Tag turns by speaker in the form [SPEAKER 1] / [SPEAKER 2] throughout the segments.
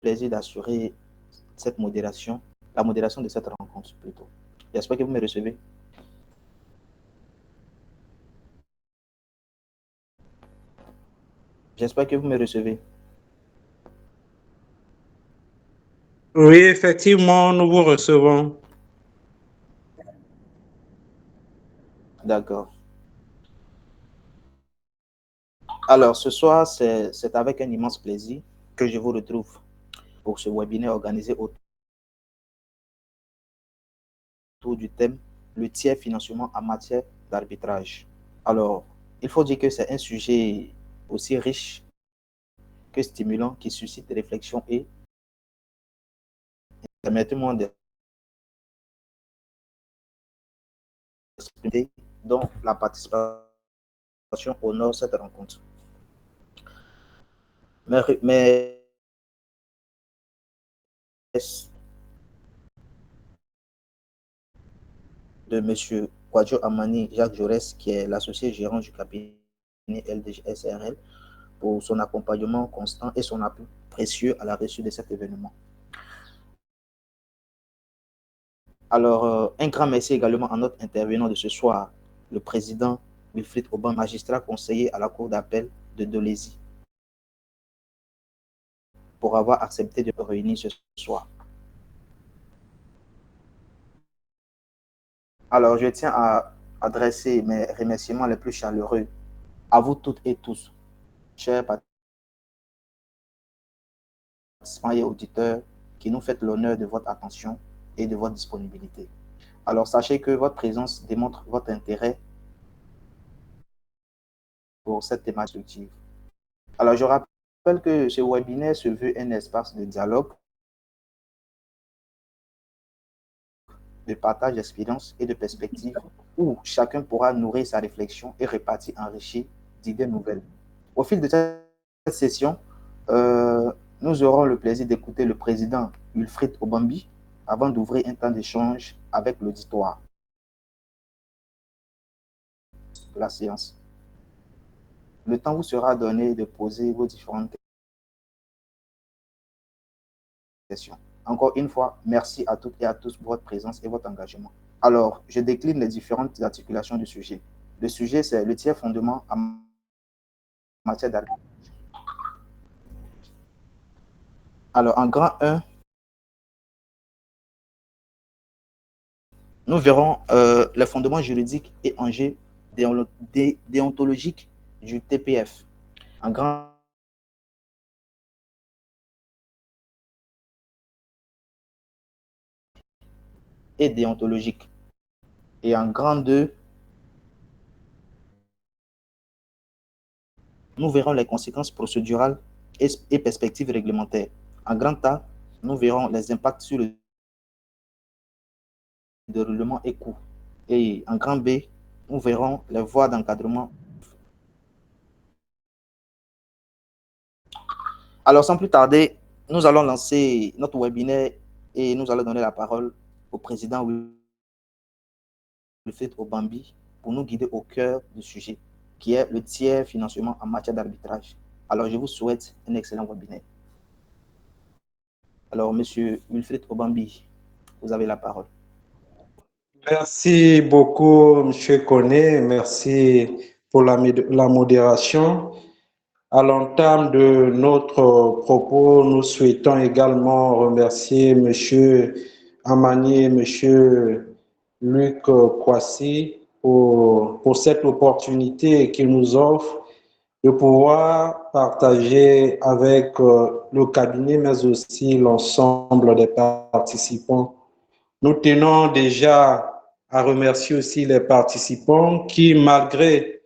[SPEAKER 1] plaisir d'assurer cette modération, la modération de cette rencontre plutôt. J'espère que vous me recevez. J'espère que vous me recevez.
[SPEAKER 2] Oui, effectivement, nous vous recevons.
[SPEAKER 1] D'accord. Alors, ce soir, c'est avec un immense plaisir que je vous retrouve pour ce webinaire organisé autour du thème le tiers financement en matière d'arbitrage. Alors, il faut dire que c'est un sujet aussi riche que stimulant qui suscite réflexion et permettez-moi d'exprimer dont la participation honore cette rencontre. Mais de M. Kwadjo Amani Jacques Jaurès, qui est l'associé gérant du cabinet LDG SRL, pour son accompagnement constant et son appui précieux à la réussite de cet événement. Alors, un grand merci également à notre intervenant de ce soir, le président Wilfried Obama, magistrat conseiller à la Cour d'appel de Dolésy, pour avoir accepté de nous réunir ce soir. Alors, je tiens à adresser mes remerciements les plus chaleureux à vous toutes et tous, chers participants et auditeurs, qui nous faites l'honneur de votre attention et de votre disponibilité. Alors, sachez que votre présence démontre votre intérêt pour cette thématique. Alors, je rappelle que ce webinaire se veut un espace de dialogue, de partage d'expériences et de perspectives où chacun pourra nourrir sa réflexion et repartir enrichi d'idées nouvelles. Au fil de cette session, nous aurons le plaisir d'écouter le président Wilfried Obambi avant d'ouvrir un temps d'échange avec l'auditoire. La séance. Le temps vous sera donné de poser vos différentes questions. Encore une fois, merci à toutes et à tous pour votre présence et votre engagement. Alors, je décline les différentes articulations du sujet. Le sujet, c'est le tiers fondement en matière d'arbitrage. Alors, en grand 1, nous verrons les fondements juridiques et enjeux déontologiques du TPF. En grand et déontologique. Et en grand 2, nous verrons les conséquences procédurales et perspectives réglementaires. En grand A, nous verrons les impacts sur le déroulement et coûts. Et en grand B, nous verrons les voies d'encadrement. Alors, sans plus tarder, nous allons lancer notre webinaire et nous allons donner la parole au président Wilfried Obambi pour nous guider au cœur du sujet, qui est le tiers financement en matière d'arbitrage. Alors, je vous souhaite un excellent webinaire. Alors, Monsieur Wilfried Obambi, vous avez la parole.
[SPEAKER 2] Merci beaucoup, M. Koné. Merci pour la modération. À l'entame de notre propos, nous souhaitons également remercier M. Amani et M. Luc Kwasi pour cette opportunité qu'ils nous offrent de pouvoir partager avec le cabinet, mais aussi l'ensemble des participants. Nous tenons déjà à remercier aussi les participants qui, malgré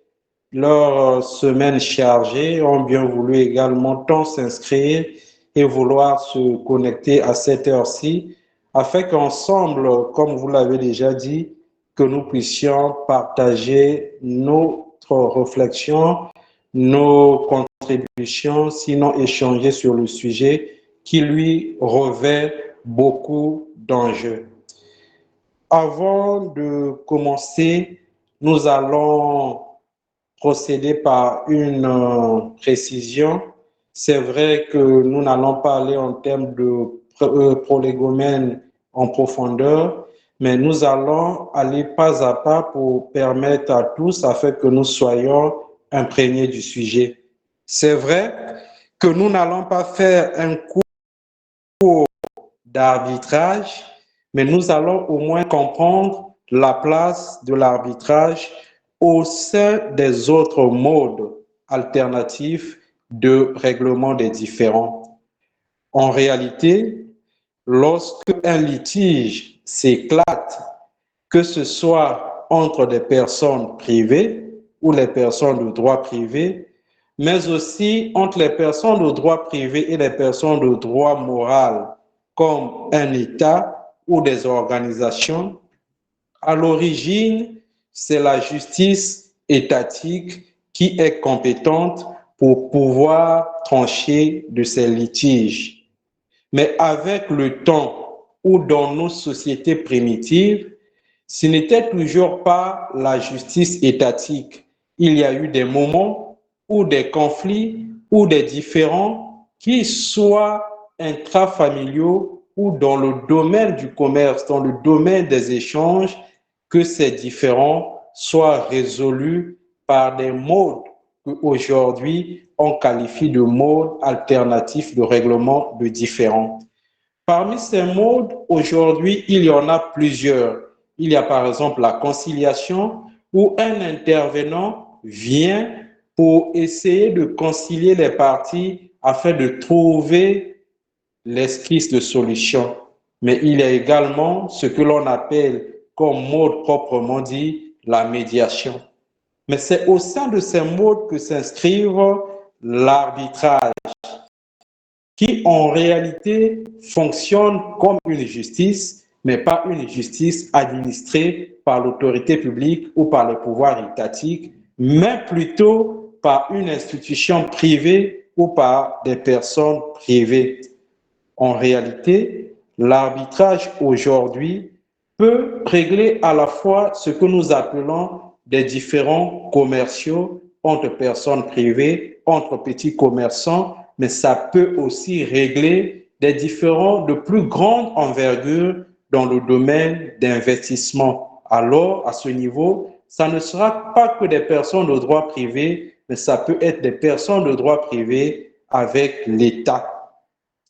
[SPEAKER 2] leur semaine chargée, ont bien voulu également tant s'inscrire et vouloir se connecter à cette heure-ci, afin qu'ensemble, comme vous l'avez déjà dit, que nous puissions partager notre réflexion, nos contributions, sinon échanger sur le sujet qui lui revêt beaucoup d'enjeux. Avant de commencer, nous allons procéder par une précision. C'est vrai que nous n'allons pas aller en termes de prolégomène en profondeur, mais nous allons aller pas à pas pour permettre à tous, afin que nous soyons imprégnés du sujet. C'est vrai que nous n'allons pas faire un cours d'arbitrage, mais nous allons au moins comprendre la place de l'arbitrage au sein des autres modes alternatifs de règlement des différends. En réalité, lorsque un litige s'éclate, que ce soit entre des personnes privées ou les personnes de droit privé, mais aussi entre les personnes de droit privé et les personnes de droit moral, comme un État ou des organisations, à l'origine, c'est la justice étatique qui est compétente pour pouvoir trancher de ces litiges. Mais avec le temps ou dans nos sociétés primitives, ce n'était toujours pas la justice étatique. Il y a eu des moments où des conflits ou des différends qui soient intrafamiliaux ou dans le domaine du commerce, dans le domaine des échanges, que ces différends soient résolus par des modes qu'aujourd'hui on qualifie de modes alternatifs de règlement de différends. Parmi ces modes, aujourd'hui, il y en a plusieurs. Il y a par exemple la conciliation où un intervenant vient pour essayer de concilier les parties afin de trouver l'esquisse de solution. Mais il y a également ce que l'on appelle comme mode proprement dit la médiation. Mais c'est au sein de ces modes que s'inscrivent l'arbitrage, qui en réalité fonctionne comme une justice, mais pas une justice administrée par l'autorité publique ou par les pouvoirs étatiques, mais plutôt par une institution privée ou par des personnes privées. En réalité, l'arbitrage aujourd'hui peut régler à la fois ce que nous appelons des différends commerciaux entre personnes privées, entre petits commerçants, mais ça peut aussi régler des différends de plus grande envergure dans le domaine d'investissement. Alors, à ce niveau, ça ne sera pas que des personnes de droit privé, mais ça peut être des personnes de droit privé avec l'État.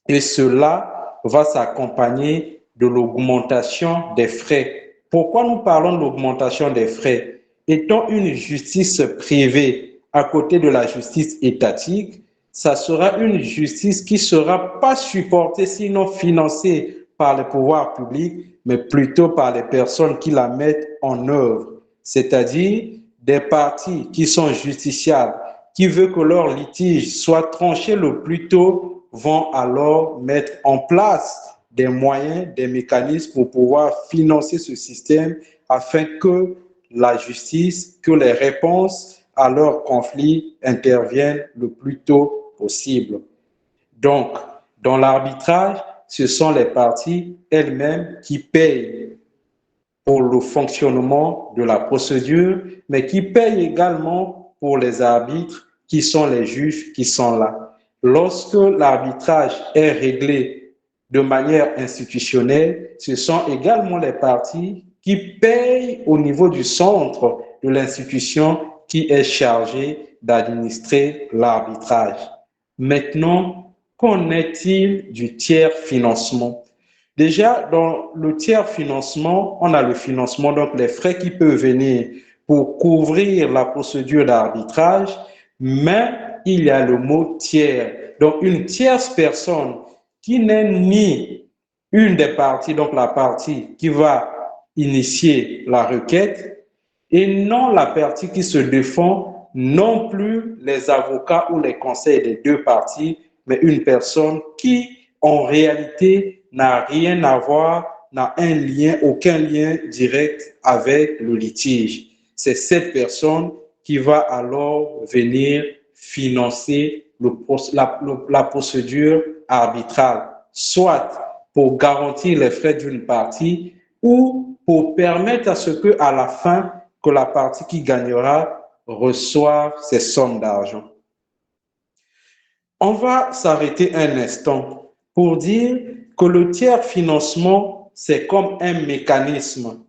[SPEAKER 2] Et cela va s'accompagner de l'augmentation des frais. Pourquoi nous parlons de l'augmentation des frais? Étant une justice privée à côté de la justice étatique, ça sera une justice qui ne sera pas supportée, sinon financée par les pouvoirs publics, mais plutôt par les personnes qui la mettent en œuvre, c'est-à-dire des partis qui sont justiciables, qui veulent que leur litige soit tranché le plus tôt, vont alors mettre en place des moyens, des mécanismes pour pouvoir financer ce système afin que la justice, que les réponses à leurs conflits interviennent le plus tôt possible. Donc, dans l'arbitrage, ce sont les parties elles-mêmes qui payent pour le fonctionnement de la procédure, mais qui payent également pour les arbitres qui sont les juges qui sont là. Lorsque l'arbitrage est réglé de manière institutionnelle, ce sont également les parties qui payent au niveau du centre de l'institution qui est chargée d'administrer l'arbitrage. Maintenant, qu'en est-il du tiers financement? Déjà, dans le tiers financement, on a le financement, donc les frais qui peuvent venir pour couvrir la procédure d'arbitrage, mais il y a le mot tiers. Donc, une tierce personne qui n'est ni une des parties, donc la partie qui va initier la requête, et non la partie qui se défend, non plus les avocats ou les conseils des deux parties, mais une personne qui, en réalité, n'a rien à voir, n'a un lien, aucun lien direct avec le litige. C'est cette personne qui va alors venir financer la procédure arbitrale, soit pour garantir les frais d'une partie ou pour permettre à ce que, à la fin, que la partie qui gagnera reçoive ces sommes d'argent. On va s'arrêter un instant pour dire que le tiers financement, c'est comme un mécanisme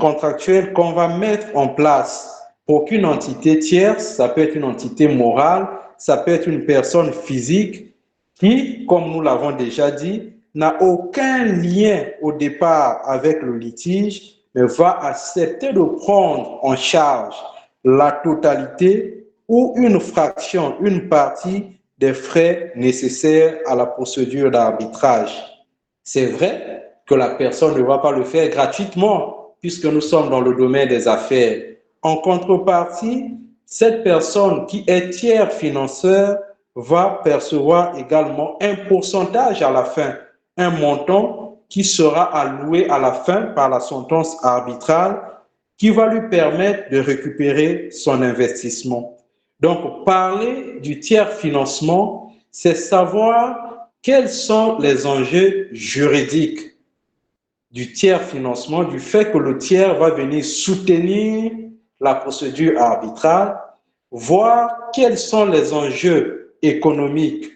[SPEAKER 2] contractuel qu'on va mettre en place pour qu'une entité tierce, ça peut être une entité morale, ça peut être une personne physique qui, comme nous l'avons déjà dit, n'a aucun lien au départ avec le litige, mais va accepter de prendre en charge la totalité ou une fraction, une partie des frais nécessaires à la procédure d'arbitrage. C'est vrai que la personne ne va pas le faire gratuitement, puisque nous sommes dans le domaine des affaires. En contrepartie, cette personne qui est tiers financeur va percevoir également un pourcentage à la fin, un montant qui sera alloué à la fin par la sentence arbitrale qui va lui permettre de récupérer son investissement. Donc, parler du tiers financement, c'est savoir quels sont les enjeux juridiques du tiers financement, du fait que le tiers va venir soutenir la procédure arbitrale, voir quels sont les enjeux économiques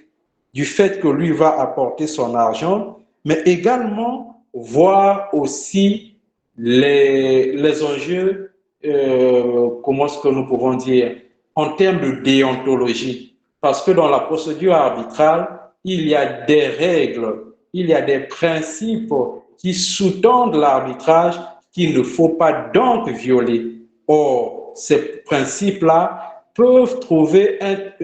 [SPEAKER 2] du fait que lui va apporter son argent, mais également voir aussi les enjeux, comment est-ce que nous pouvons dire, en termes de déontologie. Parce que dans la procédure arbitrale, il y a des règles, il y a des principes qui sous-tendent l'arbitrage qu'il ne faut pas donc violer. Or, ces principes-là peuvent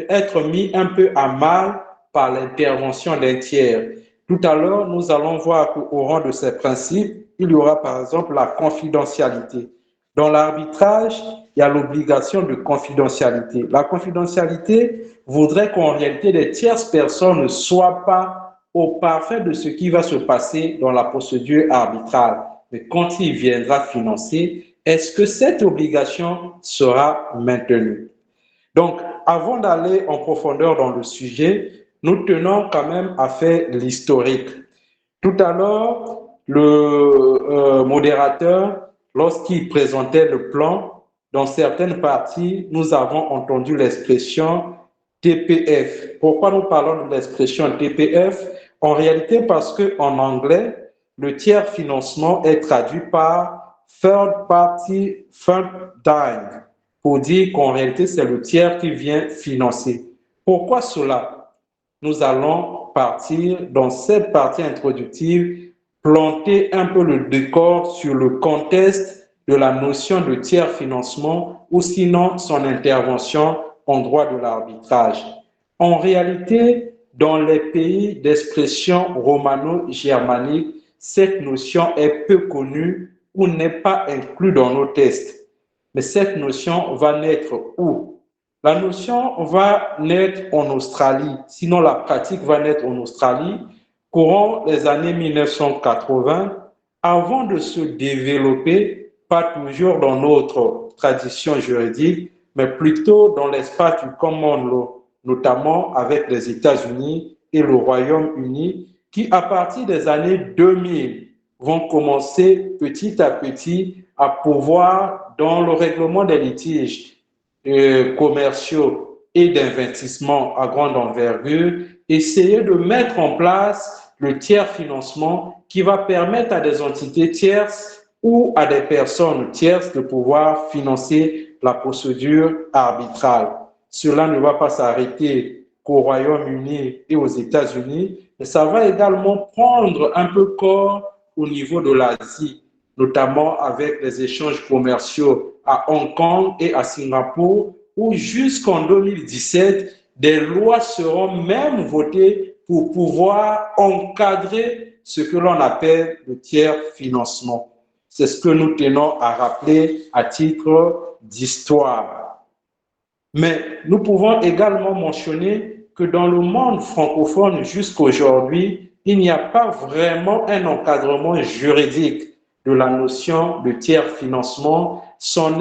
[SPEAKER 2] être mis un peu à mal par l'intervention d'un tiers. Tout à l'heure, nous allons voir qu'au rang de ces principes, il y aura par exemple la confidentialité. Dans l'arbitrage, il y a l'obligation de confidentialité. La confidentialité voudrait qu'en réalité, les tierces personnes ne soient pas au parfait de ce qui va se passer dans la procédure arbitrale. Mais quand il viendra financer, est-ce que cette obligation sera maintenue? Donc, avant d'aller en profondeur dans le sujet, nous tenons quand même à faire l'historique. Tout à l'heure, le modérateur, lorsqu'il présentait le plan, dans certaines parties, nous avons entendu l'expression TPF. Pourquoi nous parlons de l'expression TPF? En réalité, parce qu'en anglais, le tiers financement est traduit par Third Party Funding, pour dire qu'en réalité, c'est le tiers qui vient financer. Pourquoi cela? Nous allons partir dans cette partie introductive, planter un peu le décor sur le contexte de la notion de tiers financement ou sinon son intervention en droit de l'arbitrage. En réalité, dans les pays d'expression romano-germanique, cette notion est peu connue ou n'est pas inclue dans nos textes. Mais cette notion va naître où? La notion va naître en Australie, sinon la pratique va naître en Australie, courant les années 1980, avant de se développer, pas toujours dans notre tradition juridique, mais plutôt dans l'espace du common law, notamment avec les États-Unis et le Royaume-Uni, qui à partir des années 2000 vont commencer petit à petit à pouvoir, dans le règlement des litiges, commerciaux et d'investissement à grande envergure, essayer de mettre en place le tiers financement qui va permettre à des entités tierces ou à des personnes tierces de pouvoir financer la procédure arbitrale. Cela ne va pas s'arrêter qu'au Royaume-Uni et aux États-Unis, mais ça va également prendre un peu corps au niveau de l'Asie, notamment avec les échanges commerciaux à Hong Kong et à Singapour, où jusqu'en 2017, des lois seront même votées pour pouvoir encadrer ce que l'on appelle le tiers financement. C'est ce que nous tenons à rappeler à titre d'histoire. Mais nous pouvons également mentionner que dans le monde francophone jusqu'aujourd'hui, il n'y a pas vraiment un encadrement juridique de la notion de tiers financement, son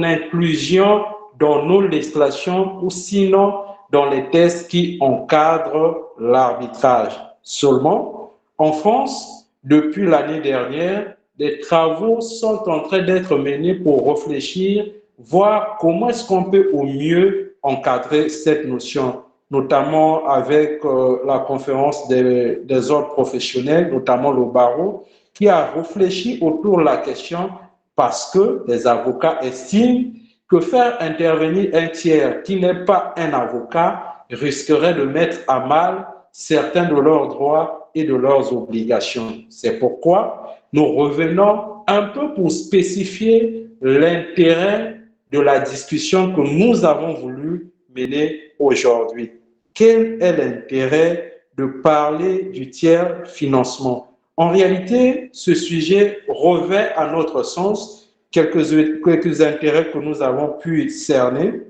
[SPEAKER 2] inclusion dans nos législations ou sinon dans les textes qui encadrent l'arbitrage. Seulement, en France, depuis l'année dernière, des travaux sont en train d'être menés pour réfléchir, voir comment est-ce qu'on peut au mieux encadrer cette notion, notamment avec la conférence des ordres professionnels, notamment le barreau, qui a réfléchi autour de la question parce que les avocats estiment que faire intervenir un tiers qui n'est pas un avocat risquerait de mettre à mal certains de leurs droits et de leurs obligations. C'est pourquoi nous revenons un peu pour spécifier l'intérêt de la discussion que nous avons voulu mener aujourd'hui. Quel est l'intérêt de parler du tiers financement? En réalité, ce sujet revêt à notre sens quelques intérêts que nous avons pu cerner.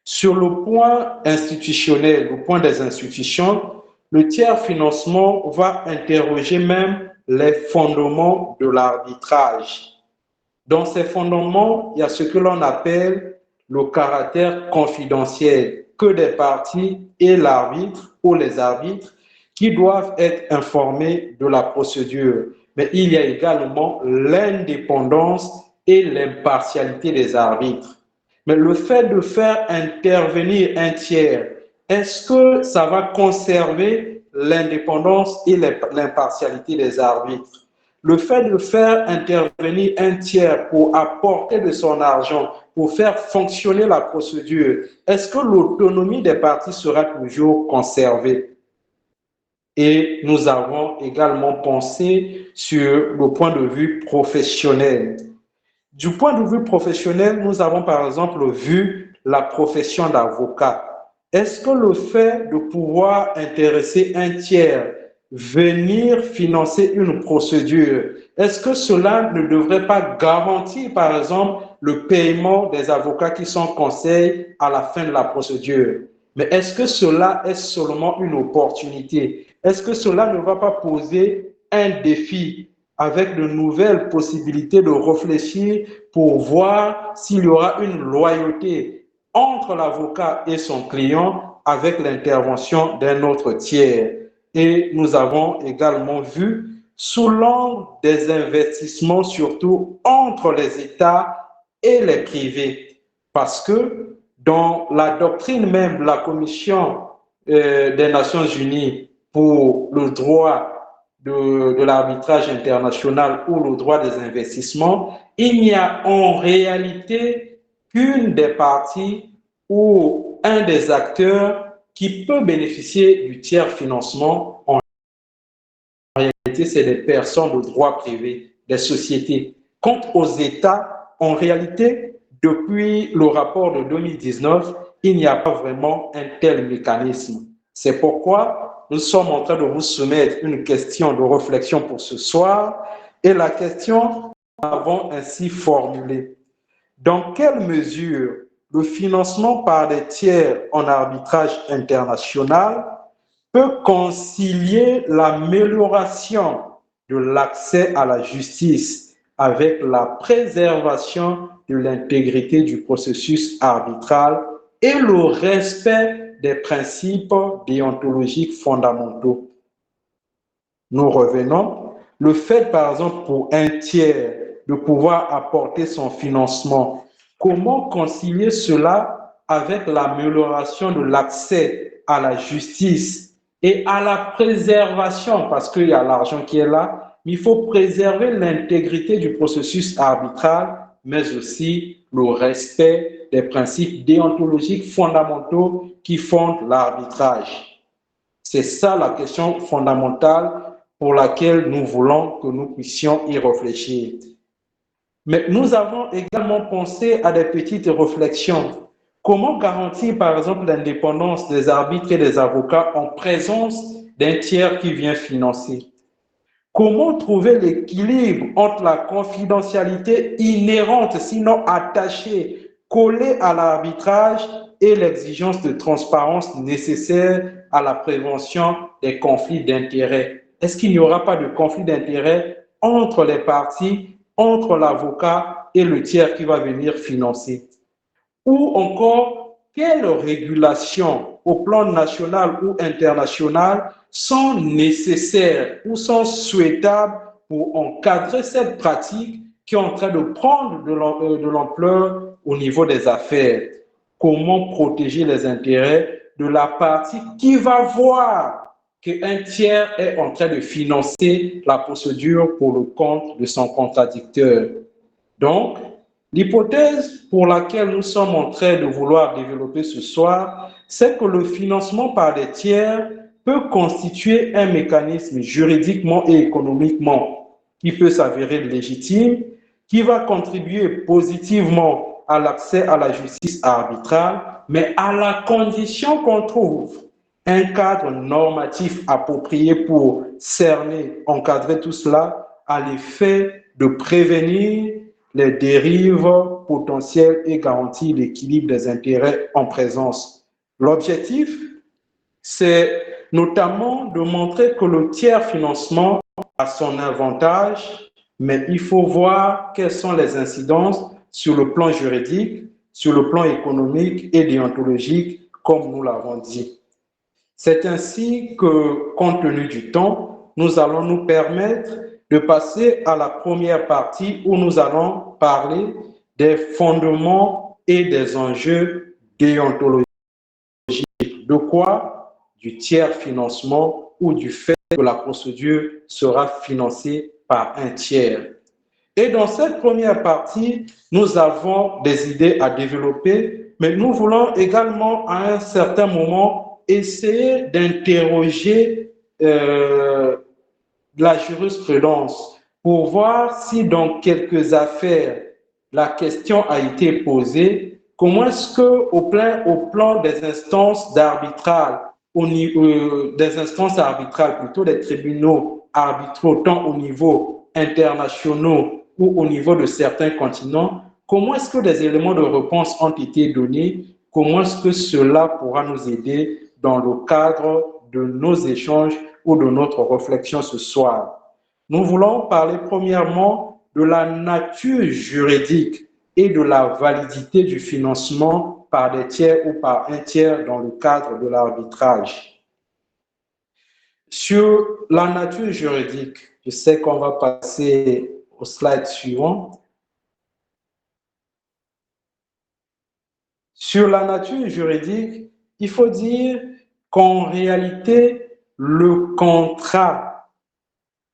[SPEAKER 2] Sur le point institutionnel, le point des institutions, le tiers financement va interroger même les fondements de l'arbitrage. Dans ces fondements, il y a ce que l'on appelle le caractère confidentiel que des parties et l'arbitre ou les arbitres qui doivent être informés de la procédure. Mais il y a également l'indépendance et l'impartialité des arbitres. Mais le fait de faire intervenir un tiers, est-ce que ça va conserver l'indépendance et l'impartialité des arbitres? Le fait de faire intervenir un tiers pour apporter de son argent, pour faire fonctionner la procédure, est-ce que l'autonomie des parties sera toujours conservée? Et nous avons également pensé sur le point de vue professionnel. Du point de vue professionnel, nous avons par exemple vu la profession d'avocat. Est-ce que le fait de pouvoir intéresser un tiers, venir financer une procédure, est-ce que cela ne devrait pas garantir par exemple le paiement des avocats qui sont conseillés à la fin de la procédure? Mais est-ce que cela est seulement une opportunité? Est-ce que cela ne va pas poser un défi avec de nouvelles possibilités de réfléchir pour voir s'il y aura une loyauté entre l'avocat et son client avec l'intervention d'un autre tiers? Et nous avons également vu sous l'angle des investissements, surtout entre les États et les privés, parce que dans la doctrine même de la Commission des Nations Unies pour le droit de l'arbitrage international ou le droit des investissements, il n'y a en réalité qu'une des parties ou un des acteurs qui peut bénéficier du tiers financement. En réalité, c'est des personnes de droit privé, des sociétés. Quant aux États, en réalité, depuis le rapport de 2019, il n'y a pas vraiment un tel mécanisme. C'est pourquoi nous sommes en train de vous soumettre une question de réflexion pour ce soir. Et la question, nous avons ainsi formulée. Dans quelle mesure le financement par des tiers en arbitrage international peut concilier l'amélioration de l'accès à la justice avec la préservation de l'intégrité du processus arbitral et le respect des principes déontologiques fondamentaux? Nous revenons. Le fait, par exemple, pour un tiers de pouvoir apporter son financement, comment concilier cela avec l'amélioration de l'accès à la justice et à la préservation, parce qu'il y a l'argent qui est là, mais il faut préserver l'intégrité du processus arbitral, mais aussi le respect des principes déontologiques fondamentaux qui fondent l'arbitrage. C'est ça la question fondamentale pour laquelle nous voulons que nous puissions y réfléchir. Mais nous avons également pensé à des petites réflexions. Comment garantir, par exemple, l'indépendance des arbitres et des avocats en présence d'un tiers qui vient financer? Comment trouver l'équilibre entre la confidentialité inhérente, sinon attachée, collée à l'arbitrage et l'exigence de transparence nécessaire à la prévention des conflits d'intérêts? Est-ce qu'il n'y aura pas de conflit d'intérêts entre les parties, entre l'avocat et le tiers qui va venir financer? Ou encore, quelles régulations au plan national ou international sont nécessaires ou sont souhaitables pour encadrer cette pratique qui est en train de prendre de l'ampleur au niveau des affaires? comment protéger les intérêts de la partie qui va voir qu'un tiers est en train de financer la procédure pour le compte de son contradicteur. Donc, l'hypothèse pour laquelle nous sommes en train de vouloir développer ce soir, c'est que le financement par des tiers peut constituer un mécanisme juridiquement et économiquement qui peut s'avérer légitime, qui va contribuer positivement à l'accès à la justice arbitrale, mais à la condition qu'on trouve un cadre normatif approprié pour cerner, encadrer tout cela à l'effet de prévenir les dérives potentielles et garantir l'équilibre des intérêts en présence. L'objectif, c'est notamment de montrer que le tiers financement a son avantage, mais il faut voir quelles sont les incidences sur le plan juridique, sur le plan économique et déontologique, comme nous l'avons dit. C'est ainsi que, compte tenu du temps, nous allons nous permettre de passer à la première partie où nous allons parler des fondements et des enjeux déontologiques. De quoi? Du tiers financement ou du fait que la procédure sera financée par un tiers. Et dans cette première partie, nous avons des idées à développer, mais nous voulons également à un certain moment essayer d'interroger la jurisprudence pour voir si dans quelques affaires, la question a été posée, comment est-ce qu'au plan des instances d'arbitrage, des instances arbitrales, plutôt des tribunaux arbitraux, tant au niveau international ou au niveau de certains continents, comment est-ce que des éléments de réponse ont été donnés, comment est-ce que cela pourra nous aider dans le cadre de nos échanges ou de notre réflexion ce soir. Nous voulons parler premièrement de la nature juridique et de la validité du financement par des tiers ou par un tiers dans le cadre de l'arbitrage. Sur la nature juridique, je sais qu'on va passer au slide suivant. Sur la nature juridique, il faut dire qu'en réalité, le contrat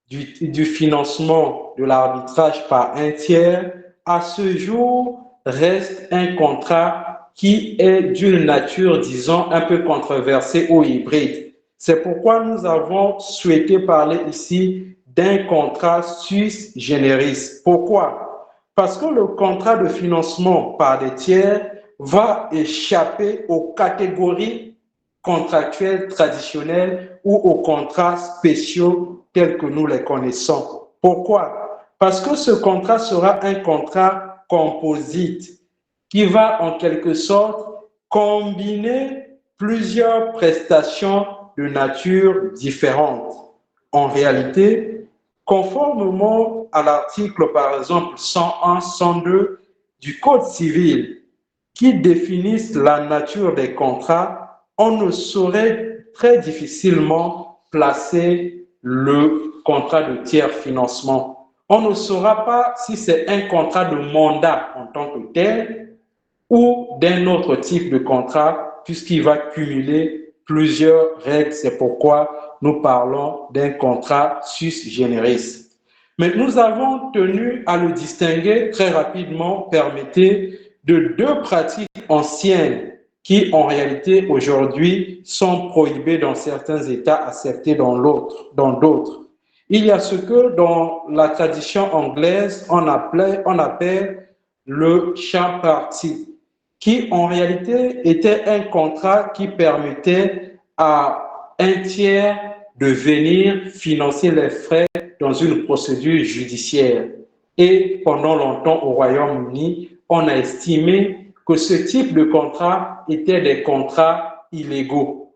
[SPEAKER 2] du financement de l'arbitrage par un tiers, à ce jour, reste un contrat qui est d'une nature, disons, un peu controversée ou hybride. C'est pourquoi nous avons souhaité parler ici d'un contrat sui generis. Pourquoi? Parce que le contrat de financement par des tiers va échapper aux catégories contractuels traditionnels ou aux contrats spéciaux tels que nous les connaissons. Pourquoi? Parce que ce contrat sera un contrat composite qui va en quelque sorte combiner plusieurs prestations de nature différente. En réalité, conformément à l'article par exemple 101, 102 du Code civil qui définissent la nature des contrats, on ne saurait très difficilement placer le contrat de tiers financement. On ne saura pas si c'est un contrat de mandat en tant que tel ou d'un autre type de contrat puisqu'il va cumuler plusieurs règles. C'est pourquoi nous parlons d'un contrat sui generis. Mais nous avons tenu à le distinguer très rapidement, permettez, de deux pratiques anciennes qui, en réalité, aujourd'hui, sont prohibées dans certains États, acceptées dans d'autres. Il y a ce que, dans la tradition anglaise, on appelle le champ party, qui, en réalité, était un contrat qui permettait à un tiers de venir financer les frais dans une procédure judiciaire. Et pendant longtemps, au Royaume-Uni, on a estimé que ce type de contrat était des contrats illégaux.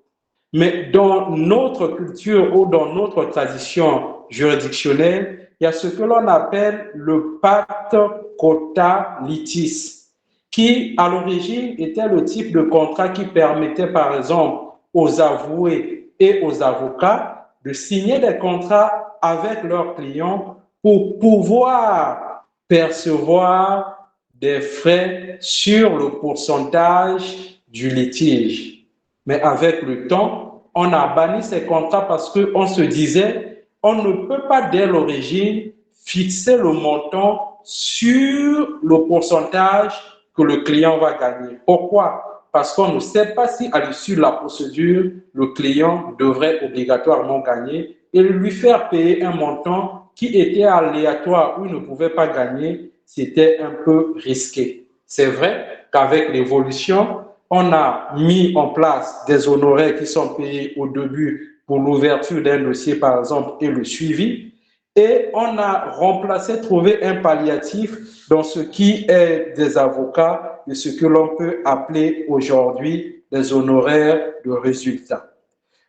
[SPEAKER 2] Mais dans notre culture ou dans notre tradition juridictionnelle, il y a ce que l'on appelle le pacte quota litis, qui à l'origine était le type de contrat qui permettait par exemple aux avoués et aux avocats de signer des contrats avec leurs clients pour pouvoir percevoir des frais sur le pourcentage du litige. Mais avec le temps, on a banni ces contrats parce qu'on se disait, on ne peut pas dès l'origine fixer le montant sur le pourcentage que le client va gagner. Pourquoi? Parce qu'on ne sait pas si à l'issue de la procédure, le client devrait obligatoirement gagner et lui faire payer un montant qui était aléatoire ou il ne pouvait pas gagner, c'était un peu risqué. C'est vrai qu'avec l'évolution, on a mis en place des honoraires qui sont payés au début pour l'ouverture d'un dossier, par exemple, et le suivi. Et on a remplacé, trouvé un palliatif dans ce qui est des avocats de ce que l'on peut appeler aujourd'hui des honoraires de résultat.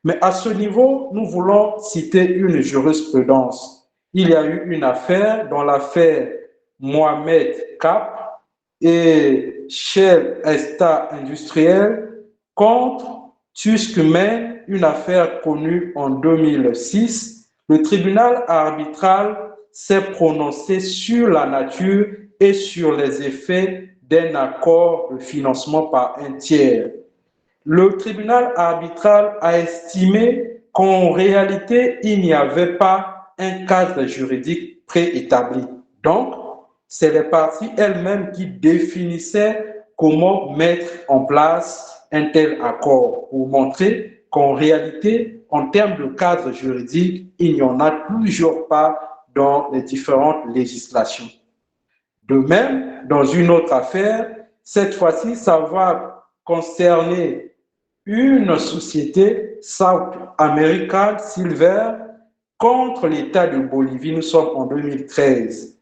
[SPEAKER 2] Mais à ce niveau, nous voulons citer une jurisprudence. Il y a eu une affaire, dans l'affaire Mohamed Cap et Shell Esta Industriel contre Tuskmen, une affaire connue en 2006. Le tribunal arbitral s'est prononcé sur la nature et sur les effets d'un accord de financement par un tiers. Le tribunal arbitral a estimé qu'en réalité, il n'y avait pas un cadre juridique préétabli. Donc, c'est les parties elles-mêmes qui définissaient comment mettre en place un tel accord pour montrer qu'en réalité, en termes de cadre juridique, il n'y en a toujours pas dans les différentes législations. De même, dans une autre affaire, cette fois-ci, ça va concerner une société South American Silver contre l'État de Bolivie. Nous sommes en 2013.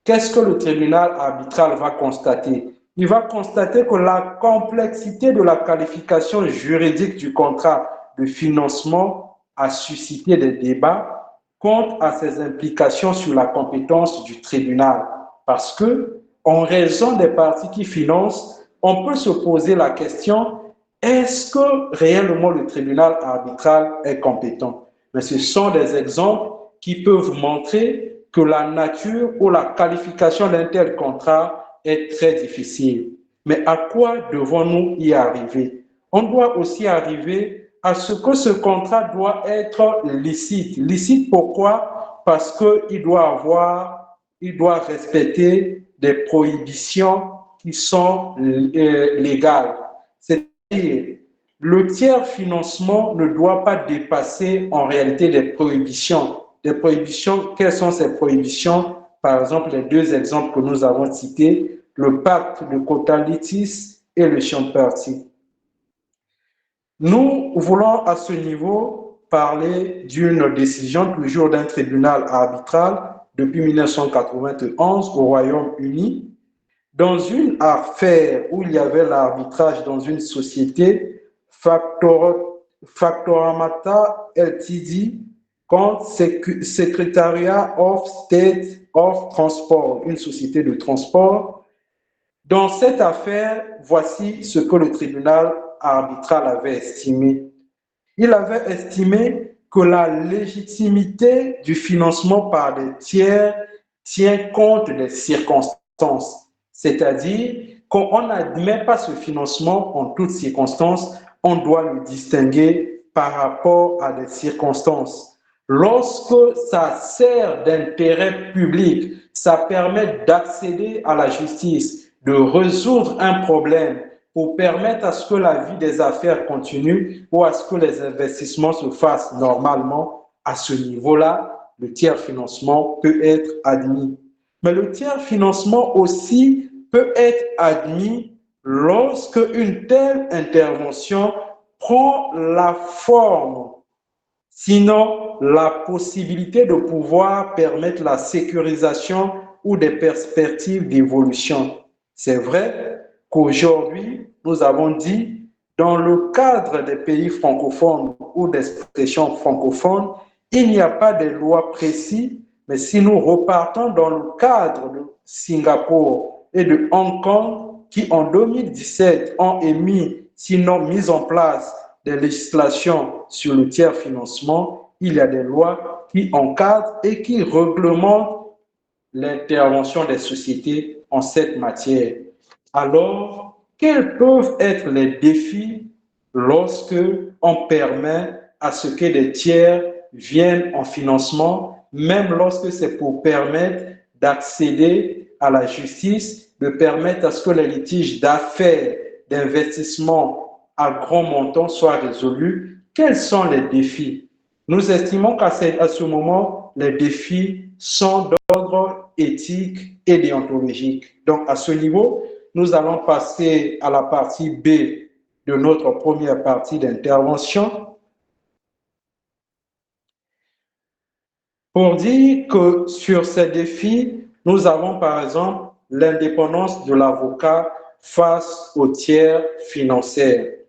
[SPEAKER 2] Qu'est-ce que le tribunal arbitral va constater? Il va constater que la complexité de la qualification juridique du contrat de financement a suscité des débats quant à ses implications sur la compétence du tribunal. Parce que, en raison des parties qui financent, on peut se poser la question: est-ce que réellement le tribunal arbitral est compétent? Mais ce sont des exemples qui peuvent montrer que la nature ou la qualification d'un tel contrat est très difficile. Mais à quoi devons-nous y arriver? On doit aussi arriver à ce que ce contrat doit être licite. Licite pourquoi? Parce qu'il doit respecter des prohibitions qui sont légales. Le tiers financement ne doit pas dépasser en réalité les prohibitions. Des prohibitions, quelles sont ces prohibitions? Par exemple, les deux exemples que nous avons cités, le pacte de quota litis et le champ party. Nous voulons à ce niveau parler d'une décision toujours d'un tribunal arbitral depuis 1991 au Royaume-Uni. Dans une affaire où il y avait l'arbitrage dans une société, Factoramata Ltd contre Secretariat of State of Transport, une société de transport. Dans cette affaire, voici ce que le tribunal arbitral avait estimé. Il avait estimé que la légitimité du financement par des tiers tient compte des circonstances. C'est-à-dire qu'on n'admet pas ce financement en toutes circonstances, on doit le distinguer par rapport à des circonstances. Lorsque ça sert d'intérêt public, ça permet d'accéder à la justice, de résoudre un problème pour permettre à ce que la vie des affaires continue ou à ce que les investissements se fassent normalement, à ce niveau-là, le tiers financement peut être admis. Mais le tiers financement aussi peut être admis lorsque une telle intervention prend la forme, sinon la possibilité de pouvoir permettre la sécurisation ou des perspectives d'évolution. C'est vrai qu'aujourd'hui, nous avons dit, dans le cadre des pays francophones ou des expressions francophones, il n'y a pas de loi précise, mais si nous repartons dans le cadre de Singapour et de Hong Kong, qui en 2017 ont sinon mis en place des législations sur le tiers financement, il y a des lois qui encadrent et qui réglementent l'intervention des sociétés en cette matière. Alors, quels peuvent être les défis lorsque on permet à ce que des tiers viennent en financement, même lorsque c'est pour permettre d'accéder à la justice, de permettre à ce que les litiges d'affaires, d'investissement à grand montant soient résolus? Quels sont les défis? Nous estimons qu'à ce moment, les défis sont d'ordre éthique et déontologique. Donc, à ce niveau, nous allons passer à la partie B de notre première partie d'intervention pour dire que sur ces défis, nous avons par exemple l'indépendance de l'avocat face aux tiers financiers.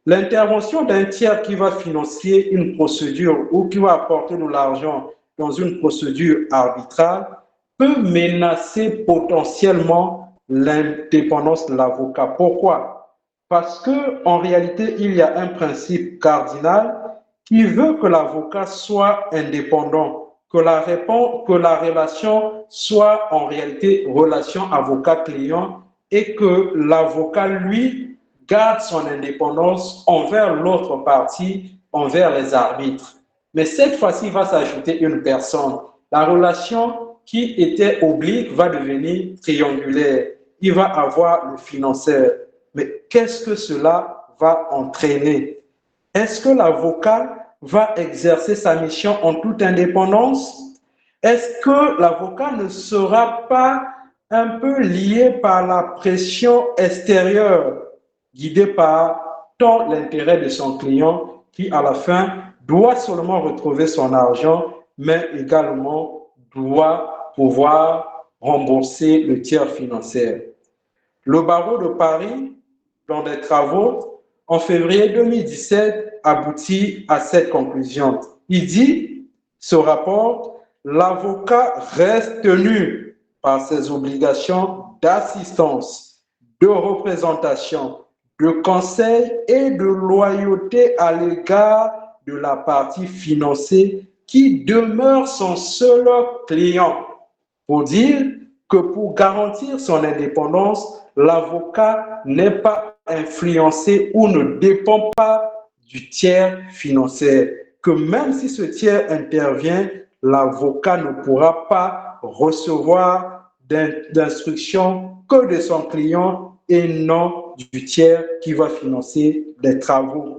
[SPEAKER 2] L'intervention d'un tiers qui va financer une procédure ou qui va apporter de l'argent dans une procédure arbitrale peut menacer potentiellement l'indépendance de l'avocat. Pourquoi? Parce qu'en réalité, il y a un principe cardinal qui veut que l'avocat soit indépendant, que la relation soit en réalité relation avocat-client et que l'avocat, lui, garde son indépendance envers l'autre partie, envers les arbitres. Mais cette fois-ci, va s'ajouter une personne. La relation qui était oblique va devenir triangulaire. Il va avoir le financeur. Mais qu'est-ce que cela va entraîner? Est-ce que l'avocat va exercer sa mission en toute indépendance? Est-ce que l'avocat ne sera pas un peu lié par la pression extérieure, guidé par tant l'intérêt de son client qui, à la fin, doit seulement retrouver son argent, mais également doit pouvoir rembourser le tiers financier? Le barreau de Paris, dans des travaux, en février 2017, aboutit à cette conclusion. Il dit, ce rapport, l'avocat reste tenu par ses obligations d'assistance, de représentation, de conseil et de loyauté à l'égard de la partie financée qui demeure son seul client. Pour dire que pour garantir son indépendance, l'avocat n'est pas influencé ou ne dépend pas du tiers financier. Que même si ce tiers intervient, l'avocat ne pourra pas recevoir d'instructions que de son client et non du tiers qui va financer les travaux.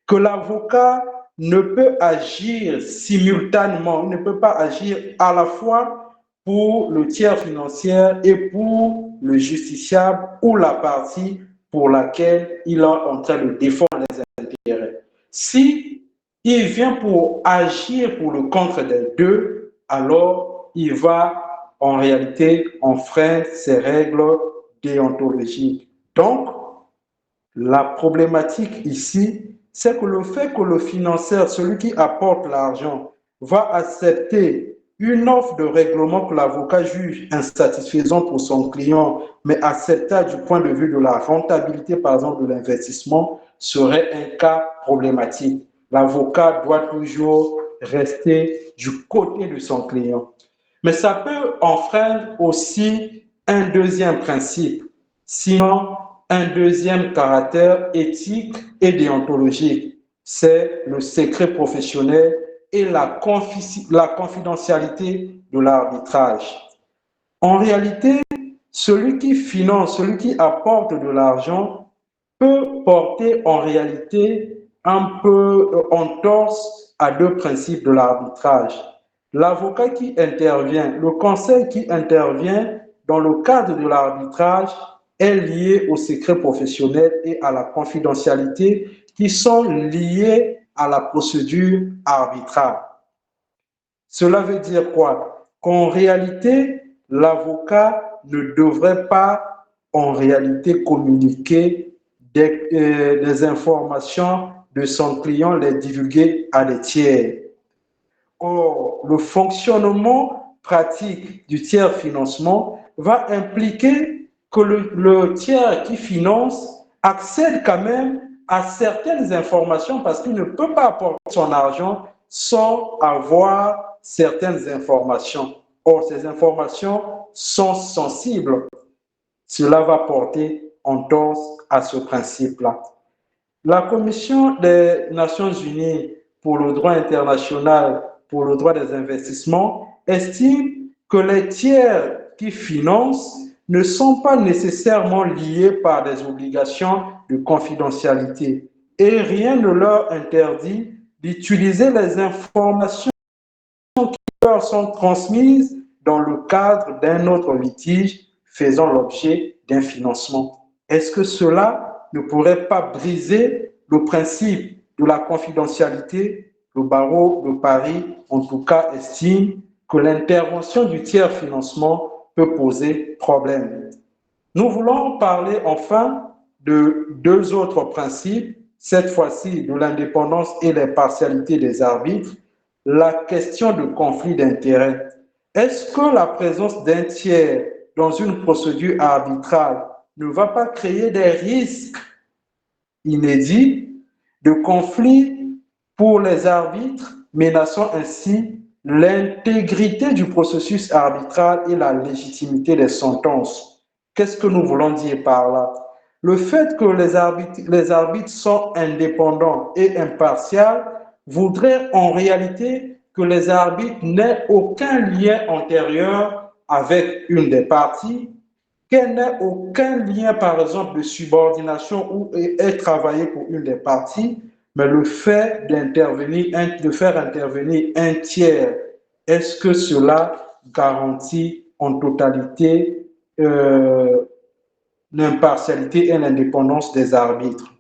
[SPEAKER 2] Que l'avocat ne peut agir simultanément, il ne peut pas agir à la fois pour le tiers financier et pour le justiciable ou la partie pour laquelle il est en train de défendre les intérêts. Si il vient pour agir pour le contre des deux, alors il va en réalité enfreindre ses règles déontologiques. Donc, la problématique ici, c'est que le fait que le financeur, celui qui apporte l'argent, va accepter une offre de règlement que l'avocat juge insatisfaisante pour son client, mais acceptable du point de vue de la rentabilité, par exemple, de l'investissement, serait un cas problématique. L'avocat doit toujours rester du côté de son client. Mais ça peut enfreindre aussi un deuxième principe, sinon un deuxième caractère éthique et déontologique, c'est le secret professionnel et la confidentialité de l'arbitrage. En réalité, celui qui finance, celui qui apporte de l'argent peut porter en réalité un peu en torse à deux principes de l'arbitrage. L'avocat qui intervient, le conseil qui intervient dans le cadre de l'arbitrage est lié au secret professionnel et à la confidentialité qui sont liés à la procédure arbitrale. Cela veut dire quoi? Qu'en réalité, l'avocat ne devrait pas en réalité communiquer des informations de son client, les divulguer à des tiers. Or, le fonctionnement pratique du tiers financement va impliquer que le tiers qui finance accède quand même à certaines informations parce qu'il ne peut pas apporter son argent sans avoir certaines informations. Or, ces informations sont sensibles cela va porter entorse à ce principe-là. La Commission des Nations Unies pour le droit international, pour le droit des investissements, estime que les tiers qui financent ne sont pas nécessairement liés par des obligations de confidentialité et rien ne leur interdit d'utiliser les informations qui leur sont transmises dans le cadre d'un autre litige faisant l'objet d'un financement. Est-ce que cela ne pourrait pas briser le principe de la confidentialité? Le barreau de Paris, en tout cas, estime que l'intervention du tiers financement peut poser problème. Nous voulons parler enfin de deux autres principes, cette fois-ci de l'indépendance et l'impartialité des arbitres, la question de conflit d'intérêts. Est-ce que la présence d'un tiers dans une procédure arbitrale ne va pas créer des risques inédits de conflit pour les arbitres, menaçant ainsi l'intégrité du processus arbitral et la légitimité des sentences? Qu'est-ce que nous voulons dire par là? Le fait que les arbitres sont indépendants et impartiaux voudrait en réalité que les arbitres n'aient aucun lien antérieur avec une des parties, qu'elle n'ait aucun lien, par exemple, de subordination ou ait travaillé pour une des parties, mais le fait de faire intervenir un tiers, est-ce que cela garantit en totalité l'impartialité et l'indépendance des arbitres?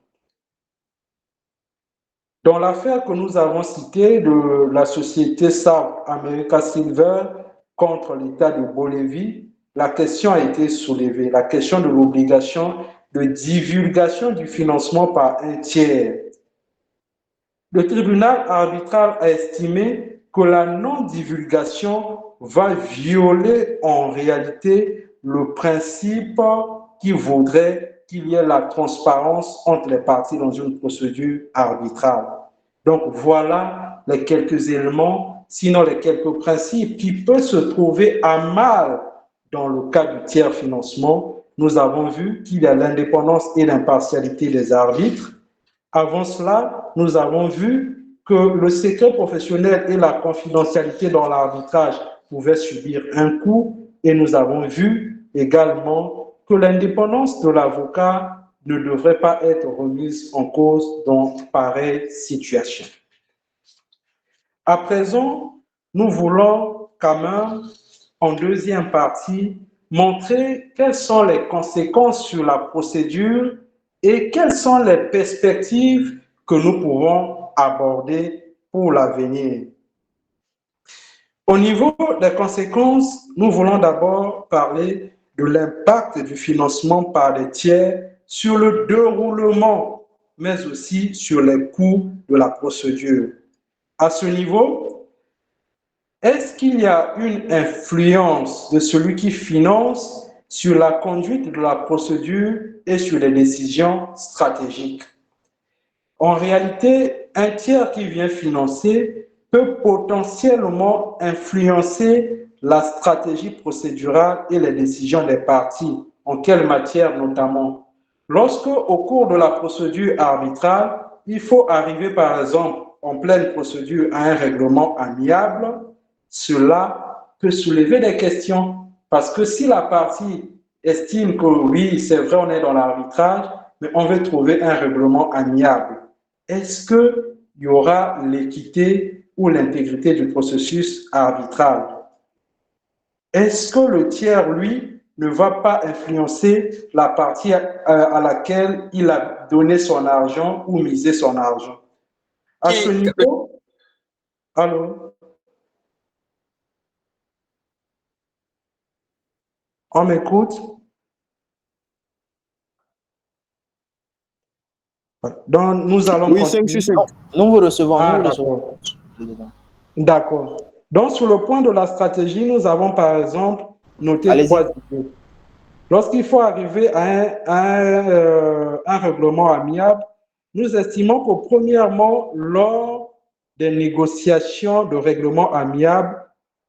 [SPEAKER 2] Dans l'affaire que nous avons citée de la société South America Silver contre l'État de Bolivie, la question a été soulevée, la question de l'obligation de divulgation du financement par un tiers. Le tribunal arbitral a estimé que la non-divulgation va violer en réalité le principe qui voudrait qu'il y ait la transparence entre les parties dans une procédure arbitrale. Donc voilà les quelques éléments, sinon les quelques principes qui peuvent se trouver à mal dans le cas du tiers financement. Nous avons vu qu'il y a l'indépendance et l'impartialité des arbitres. Avant cela, nous avons vu que le secret professionnel et la confidentialité dans l'arbitrage pouvaient subir un coup et nous avons vu également que l'indépendance de l'avocat ne devrait pas être remise en cause dans pareille situation. À présent, nous voulons quand même, en deuxième partie, montrer quelles sont les conséquences sur la procédure et quelles sont les perspectives que nous pouvons aborder pour l'avenir. Au niveau des conséquences, nous voulons d'abord parler de l'impact du financement par des tiers sur le déroulement, mais aussi sur les coûts de la procédure. À ce niveau, est-ce qu'il y a une influence de celui qui finance sur la conduite de la procédure et sur les décisions stratégiques? En réalité, un tiers qui vient financer peut potentiellement influencer la stratégie procédurale et les décisions des parties. En quelle matière notamment? Lorsque, au cours de la procédure arbitrale, il faut arriver par exemple en pleine procédure à un règlement amiable, cela peut soulever des questions. Parce que si la partie estime que oui, c'est vrai, on est dans l'arbitrage, mais on veut trouver un règlement amiable, est-ce qu'il y aura l'équité ou l'intégrité du processus arbitral? Est-ce que le tiers, lui, ne va pas influencer la partie à laquelle il a donné son argent ou misé son argent? À ce niveau, allô? On m'écoute? Donc, nous allons
[SPEAKER 3] Oui,
[SPEAKER 2] continuer.
[SPEAKER 1] Nous vous recevons.
[SPEAKER 2] Ah, d'accord. D'accord. Donc, sur le point de la stratégie, nous avons par exemple noté trois idées. Lorsqu'il faut arriver à un règlement amiable, nous estimons que premièrement, lors des négociations de règlement amiable,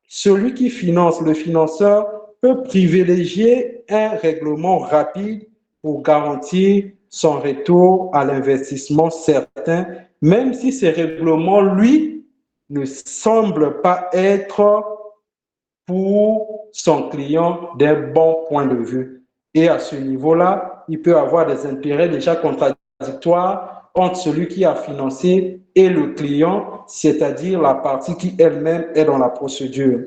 [SPEAKER 2] celui qui finance, le financeur, peut privilégier un règlement rapide pour garantir son retour à l'investissement certain, même si ce règlement, lui, ne semble pas être pour son client d'un bon point de vue. Et à ce niveau-là, il peut avoir des intérêts déjà contradictoires entre celui qui a financé et le client, c'est-à-dire la partie qui elle-même est dans la procédure.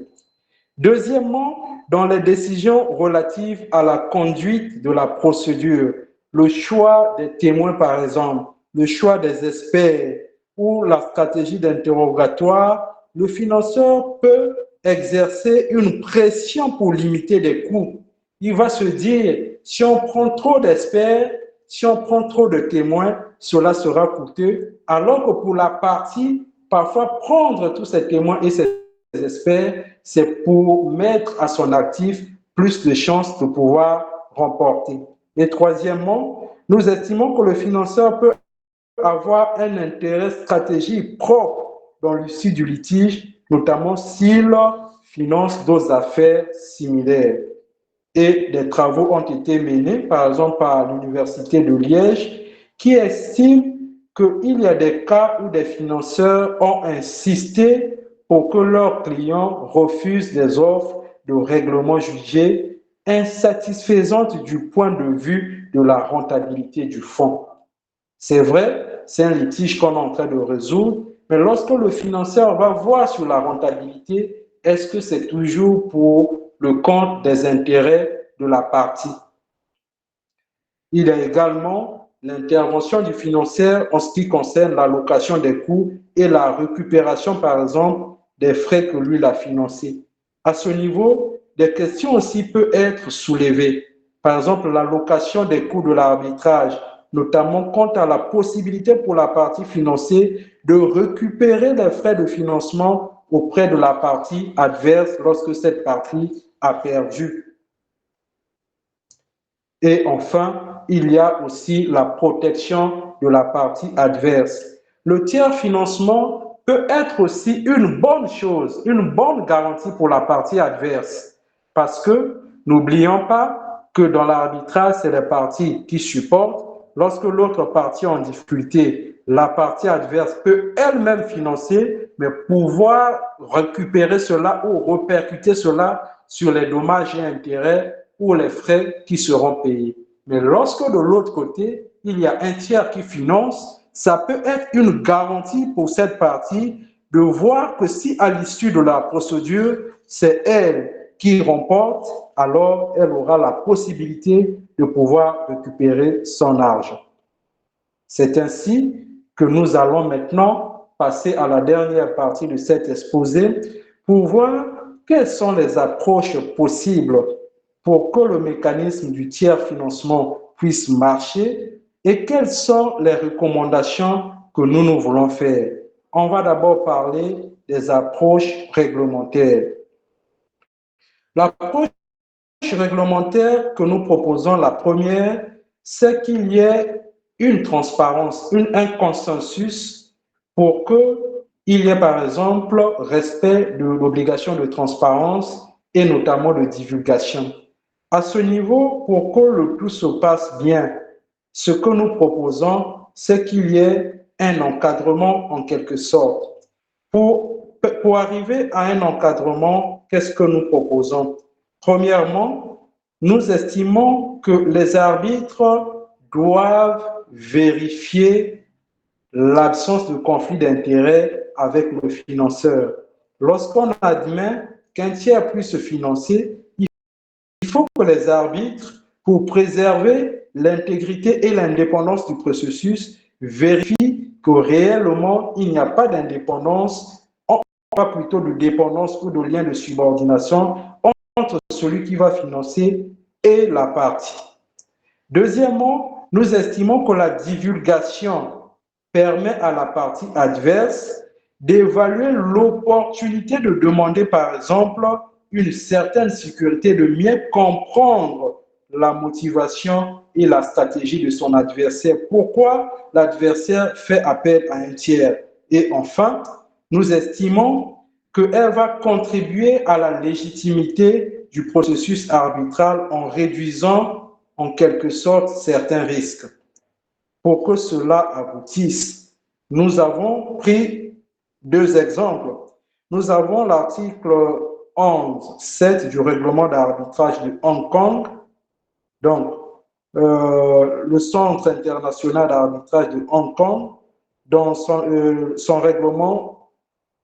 [SPEAKER 2] Deuxièmement, dans les décisions relatives à la conduite de la procédure, le choix des témoins, par exemple, le choix des experts ou la stratégie d'interrogatoire, le financeur peut exercer une pression pour limiter les coûts. Il va se dire, si on prend trop d'experts, si on prend trop de témoins, cela sera coûteux, alors que pour la partie, parfois prendre tous ces témoins et ces experts, c'est pour mettre à son actif plus de chances de pouvoir remporter. Et troisièmement, nous estimons que le financeur peut avoir un intérêt stratégique propre dans l'issue du litige, notamment s'il finance d'autres affaires similaires. Et des travaux ont été menés, par exemple par l'Université de Liège, qui estime qu'il y a des cas où des financeurs ont insisté pour que leurs clients refusent des offres de règlement jugées insatisfaisantes du point de vue de la rentabilité du fonds. C'est vrai, c'est un litige qu'on est en train de résoudre, mais lorsque le financeur va voir sur la rentabilité, est-ce que c'est toujours pour le compte des intérêts de la partie? Il y a également l'intervention du financier en ce qui concerne l'allocation des coûts et la récupération, par exemple, des frais que lui a financés. À ce niveau, des questions aussi peuvent être soulevées. Par exemple, l'allocation des coûts de l'arbitrage, notamment quant à la possibilité pour la partie financière de récupérer les frais de financement auprès de la partie adverse lorsque cette partie a perdu. Et enfin, il y a aussi la protection de la partie adverse. Le tiers financement peut être aussi une bonne chose, une bonne garantie pour la partie adverse. Parce que n'oublions pas que dans l'arbitrage, c'est les parties qui supportent. Lorsque l'autre partie est en difficulté, la partie adverse peut elle-même financer, mais pouvoir récupérer cela ou répercuter cela sur les dommages et intérêts ou les frais qui seront payés. Mais lorsque de l'autre côté, il y a un tiers qui finance, ça peut être une garantie pour cette partie de voir que si à l'issue de la procédure, c'est elle qui remporte, alors elle aura la possibilité de pouvoir récupérer son argent. C'est ainsi que nous allons maintenant passer à la dernière partie de cet exposé pour voir quelles sont les approches possibles pour que le mécanisme du tiers financement puisse marcher et quelles sont les recommandations que nous voulons faire. On va d'abord parler des approches réglementaires. L'approche réglementaire que nous proposons, la première, c'est qu'il y ait une transparence, un consensus pour qu'il y ait par exemple respect de l'obligation de transparence et notamment de divulgation. À ce niveau, pour que le tout se passe bien, ce que nous proposons, c'est qu'il y ait un encadrement en quelque sorte. Pour arriver à un encadrement, qu'est-ce que nous proposons? Premièrement, nous estimons que les arbitres doivent vérifier l'absence de conflit d'intérêt avec le financeur. Lorsqu'on admet qu'un tiers puisse se financer, il faut que les arbitres, pour préserver l'intégrité et l'indépendance du processus, vérifient que réellement il n'y a pas d'indépendance, pas plutôt de dépendance ou de lien de subordination entre celui qui va financer et la partie. Deuxièmement, nous estimons que la divulgation permet à la partie adverse d'évaluer l'opportunité de demander, par exemple, une certaine sécurité, de mieux comprendre la motivation et la stratégie de son adversaire. Pourquoi l'adversaire fait appel à un tiers? Et enfin, nous estimons qu'elle va contribuer à la légitimité du processus arbitral en réduisant en quelque sorte certains risques. Pour que cela aboutisse, nous avons pris deux exemples. Nous avons l'article 11.7 du règlement d'arbitrage de Hong Kong. Donc, le Centre international d'arbitrage de Hong Kong, dans son règlement,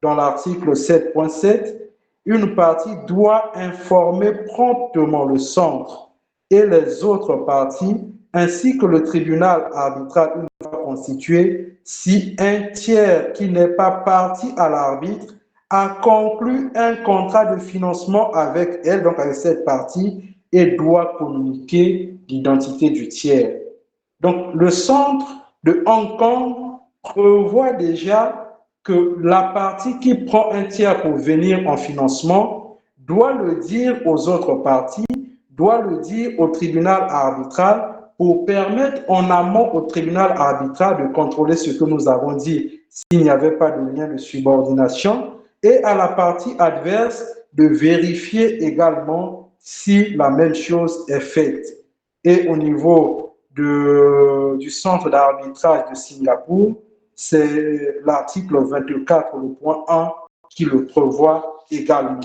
[SPEAKER 2] dans l'article 7.7, une partie doit informer promptement le centre et les autres parties, ainsi que le tribunal arbitral une fois constitué, si un tiers qui n'est pas partie à l'arbitre a conclu un contrat de financement avec elle, donc avec cette partie, et doit communiquer l'identité du tiers. Donc, le centre de Hong Kong prévoit déjà que la partie qui prend un tiers pour venir en financement doit le dire aux autres parties, doit le dire au tribunal arbitral pour permettre en amont au tribunal arbitral de contrôler ce que nous avons dit s'il n'y avait pas de lien de subordination et à la partie adverse de vérifier également si la même chose est faite. Et au niveau du centre d'arbitrage de Singapour, c'est l'article 24, le point 1, qui le prévoit également.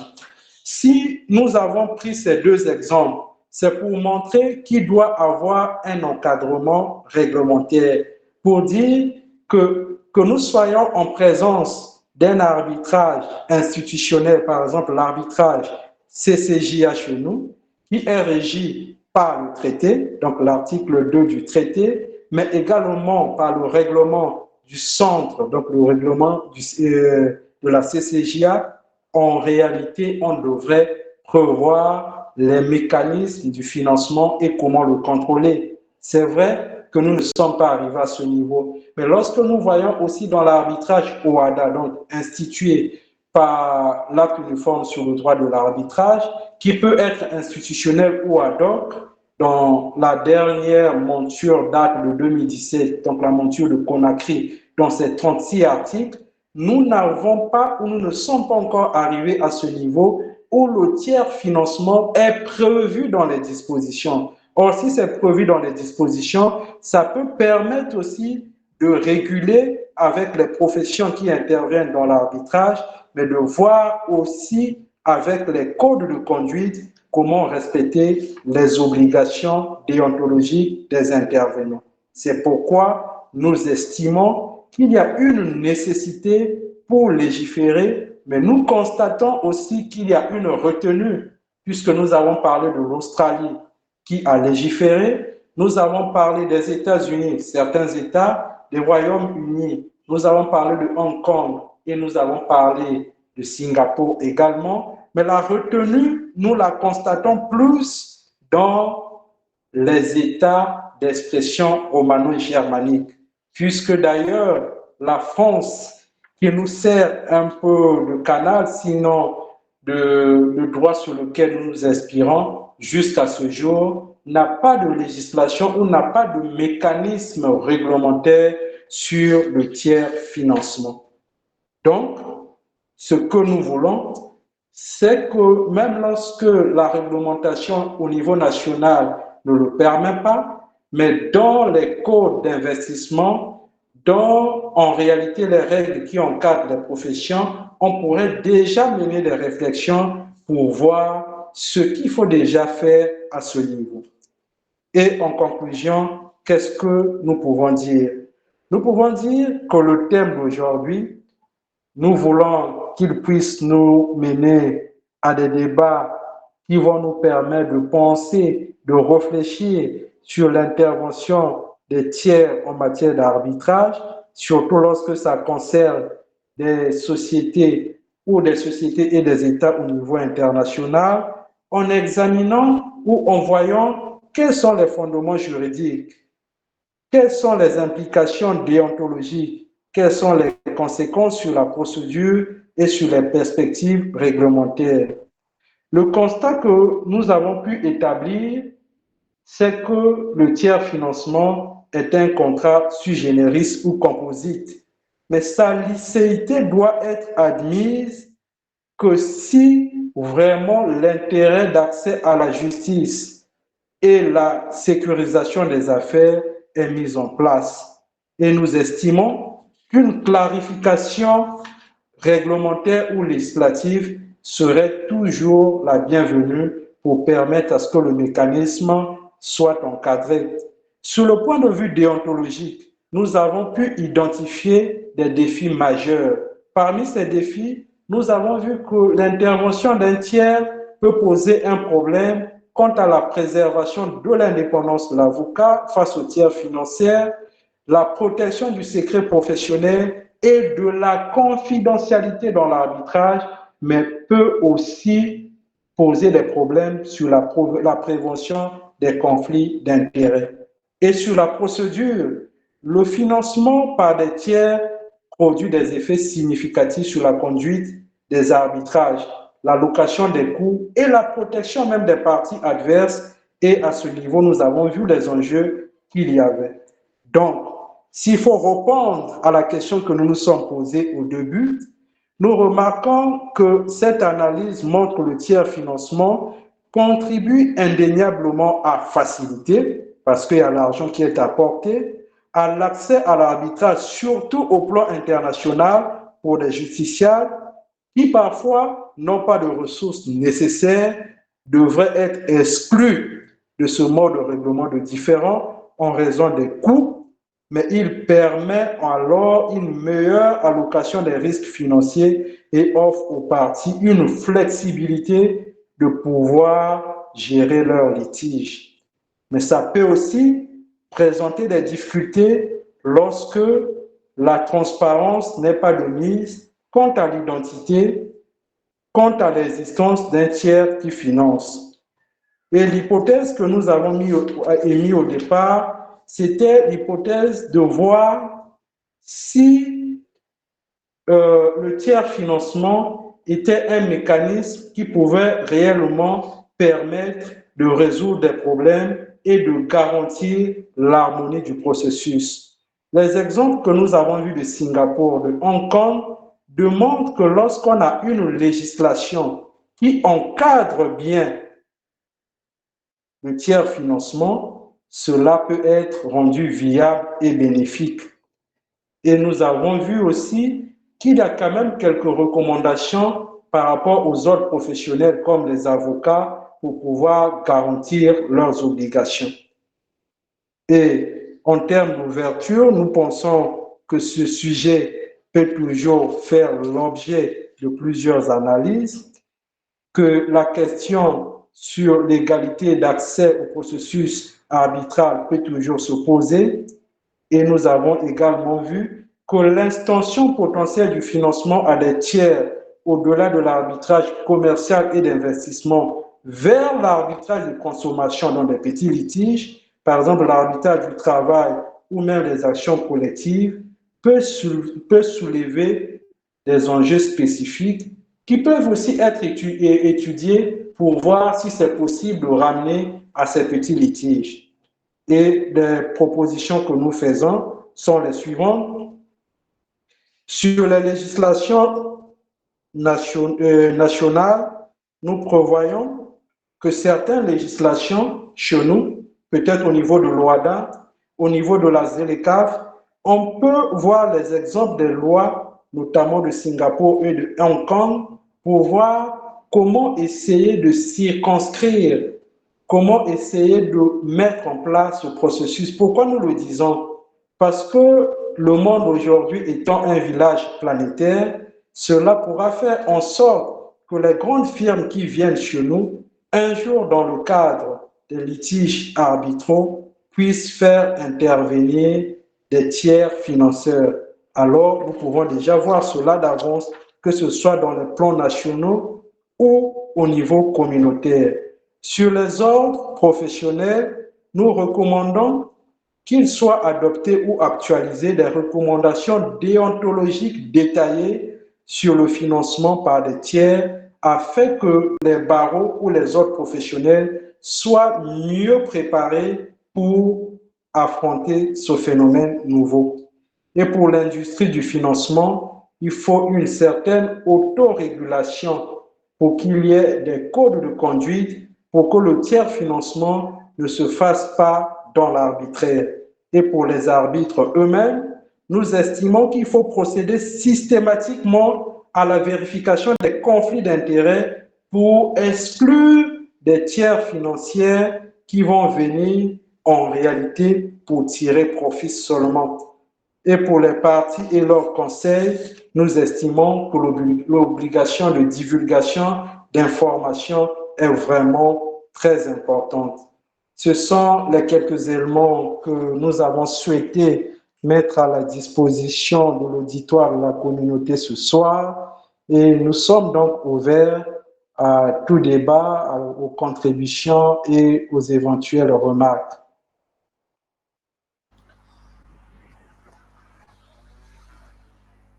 [SPEAKER 2] Si nous avons pris ces deux exemples, c'est pour montrer qu'il doit avoir un encadrement réglementaire, pour dire que nous soyons en présence d'un arbitrage institutionnel, par exemple l'arbitrage CCJA chez nous, qui est régi par le traité, donc l'article 2 du traité, mais également par le règlement du centre, donc le règlement de la CCJA. En réalité, on devrait prévoir les mécanismes du financement et comment le contrôler. C'est vrai que nous ne sommes pas arrivés à ce niveau, mais lorsque nous voyons aussi dans l'arbitrage OHADA, donc institué par l'acte uniforme sur le droit de l'arbitrage, qui peut être institutionnel ou ad hoc, dans la dernière monture date de 2017, donc la monture de Conakry, dans ses 36 articles, nous n'avons pas ou nous ne sommes pas encore arrivés à ce niveau où le tiers financement est prévu dans les dispositions. Or, si c'est prévu dans les dispositions, ça peut permettre aussi de réguler avec les professions qui interviennent dans l'arbitrage, mais de voir aussi avec les codes de conduite comment respecter les obligations déontologiques des intervenants. C'est pourquoi nous estimons qu'il y a une nécessité pour légiférer, mais nous constatons aussi qu'il y a une retenue, puisque nous avons parlé de l'Australie qui a légiféré, nous avons parlé des États-Unis, certains États, des Royaumes-Unis, nous avons parlé de Hong Kong et nous avons parlé de Singapour également, mais la retenue, nous la constatons plus dans les États d'expression romano-germanique, puisque d'ailleurs la France, qui nous sert un peu de canal, sinon de droit sur lequel nous nous inspirons, jusqu'à ce jour, n'a pas de législation ou n'a pas de mécanisme réglementaire sur le tiers financement. Donc, ce que nous voulons, c'est que même lorsque la réglementation au niveau national ne le permet pas, mais dans les codes d'investissement, dans en réalité les règles qui encadrent les professions, on pourrait déjà mener des réflexions pour voir ce qu'il faut déjà faire à ce niveau. Et en conclusion, qu'est-ce que nous pouvons dire? Nous pouvons dire que le thème d'aujourd'hui, nous voulons qu'il puisse nous mener à des débats qui vont nous permettre de penser, de réfléchir sur l'intervention des tiers en matière d'arbitrage, surtout lorsque ça concerne des sociétés ou des sociétés et des États au niveau international, en examinant ou en voyant quels sont les fondements juridiques, quelles sont les implications déontologiques, quelles sont les conséquences sur la procédure et sur les perspectives réglementaires. Le constat que nous avons pu établir, c'est que le tiers financement est un contrat sui generis ou composite, mais sa licéité doit être admise que si vraiment l'intérêt d'accès à la justice et la sécurisation des affaires est mis en place. Et nous estimons qu'une clarification réglementaire ou législative serait toujours la bienvenue pour permettre à ce que le mécanisme soit encadré. Sur le point de vue déontologique, nous avons pu identifier des défis majeurs. Parmi ces défis, nous avons vu que l'intervention d'un tiers peut poser un problème quant à la préservation de l'indépendance de l'avocat face aux tiers financiers, la protection du secret professionnel et de la confidentialité dans l'arbitrage, mais peut aussi poser des problèmes sur la prévention des conflits d'intérêts. Et sur la procédure, le financement par des tiers produit des effets significatifs sur la conduite des arbitrages, l'allocation des coûts et la protection même des parties adverses. Et à ce niveau, nous avons vu les enjeux qu'il y avait. Donc, s'il faut répondre à la question que nous nous sommes posée au début, nous remarquons que cette analyse montre que le tiers financement contribue indéniablement à faciliter, parce qu'il y a l'argent qui est apporté, à l'accès à l'arbitrage, surtout au plan international, pour les justiciables qui parfois n'ont pas de ressources nécessaires, devraient être exclus de ce mode de règlement de différends en raison des coûts, mais il permet alors une meilleure allocation des risques financiers et offre aux parties une flexibilité de pouvoir gérer leurs litiges. Mais ça peut aussi présenter des difficultés lorsque la transparence n'est pas de mise quant à l'identité, quant à l'existence d'un tiers qui finance. Et l'hypothèse que nous avons émise au départ, c'était l'hypothèse de voir si le tiers financement était un mécanisme qui pouvait réellement permettre de résoudre des problèmes et de garantir l'harmonie du processus. Les exemples que nous avons vus de Singapour, de Hong Kong, démontrent que lorsqu'on a une législation qui encadre bien le tiers financement, cela peut être rendu viable et bénéfique. Et nous avons vu aussi qu'il y a quand même quelques recommandations par rapport aux autres professionnels comme les avocats pour pouvoir garantir leurs obligations. Et en termes d'ouverture, nous pensons que ce sujet peut toujours faire l'objet de plusieurs analyses, que la question sur l'égalité d'accès au processus arbitral peut toujours se poser. Et nous avons également vu que l'extension potentielle du financement à des tiers au-delà de l'arbitrage commercial et d'investissement vers l'arbitrage de consommation dans des petits litiges, par exemple l'arbitrage du travail ou même les actions collectives, peut soulever des enjeux spécifiques qui peuvent aussi être étudiés pour voir si c'est possible de ramener à ces petits litiges. Et les propositions que nous faisons sont les suivantes. Sur les législations nationales, nous prévoyons que certaines législations chez nous, peut-être au niveau de l'OADA, au niveau de la ZLECAF, on peut voir les exemples des lois, notamment de Singapour et de Hong Kong, pour voir comment essayer de circonscrire, comment essayer de mettre en place ce processus. Pourquoi nous le disons? Parce que le monde aujourd'hui étant un village planétaire, cela pourra faire en sorte que les grandes firmes qui viennent chez nous, un jour dans le cadre des litiges arbitraux, puissent faire intervenir des tiers financeurs. Alors, nous pouvons déjà voir cela d'avance, que ce soit dans les plans nationaux ou au niveau communautaire. Sur les ordres professionnels, nous recommandons qu'il soit adopté ou actualisé des recommandations déontologiques détaillées sur le financement par des tiers afin que les barreaux ou les autres professionnels soient mieux préparés pour affronter ce phénomène nouveau. Et pour l'industrie du financement, il faut une certaine autorégulation pour qu'il y ait des codes de conduite pour que le tiers-financement ne se fasse pas dans l'arbitraire. Et pour les arbitres eux-mêmes, nous estimons qu'il faut procéder systématiquement à la vérification des conflits d'intérêts pour exclure des tiers financiers qui vont venir en réalité pour tirer profit seulement. Et pour les parties et leurs conseils, nous estimons que l'obligation de divulgation d'informations est vraiment très importante. Ce sont les quelques éléments que nous avons souhaité mettre à la disposition de l'auditoire de la communauté ce soir. Et nous sommes donc ouverts à tout débat, aux contributions et aux éventuelles remarques.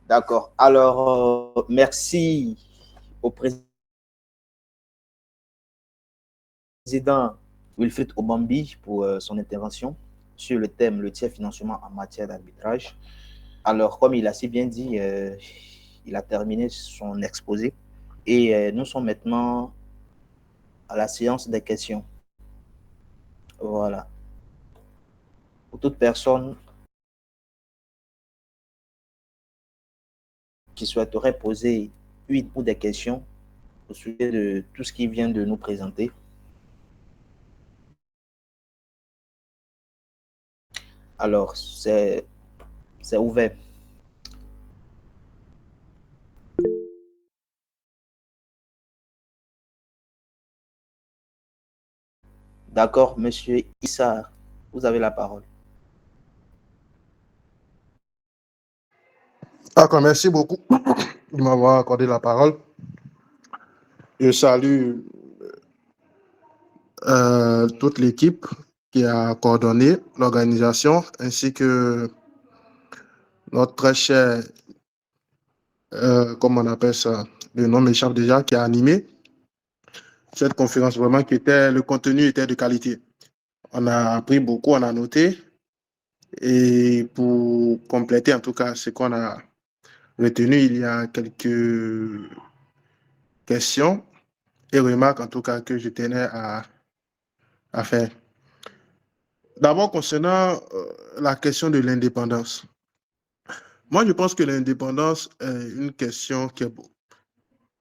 [SPEAKER 1] D'accord. Alors, merci au président Wilfried Obambi pour son intervention sur le thème le tiers financement en matière d'arbitrage. Alors, comme il a si bien dit, il a terminé son exposé et nous sommes maintenant à la séance des questions. Voilà. Pour toute personne qui souhaiterait poser une ou des questions au sujet de tout ce qui vient de nous présenter, alors c'est ouvert. D'accord, monsieur Issa, vous avez la parole.
[SPEAKER 3] D'accord, merci beaucoup de m'avoir accordé la parole. Je salue toute l'équipe qui a coordonné l'organisation, ainsi que notre très cher, comment on appelle ça, le nom m'échappe déjà, qui a animé cette conférence, vraiment le contenu était de qualité. On a appris beaucoup, on a noté, et pour compléter en tout cas ce qu'on a retenu, il y a quelques questions et remarques en tout cas que je tenais à faire. D'abord, concernant la question de l'indépendance. Moi, je pense que l'indépendance est une question qui est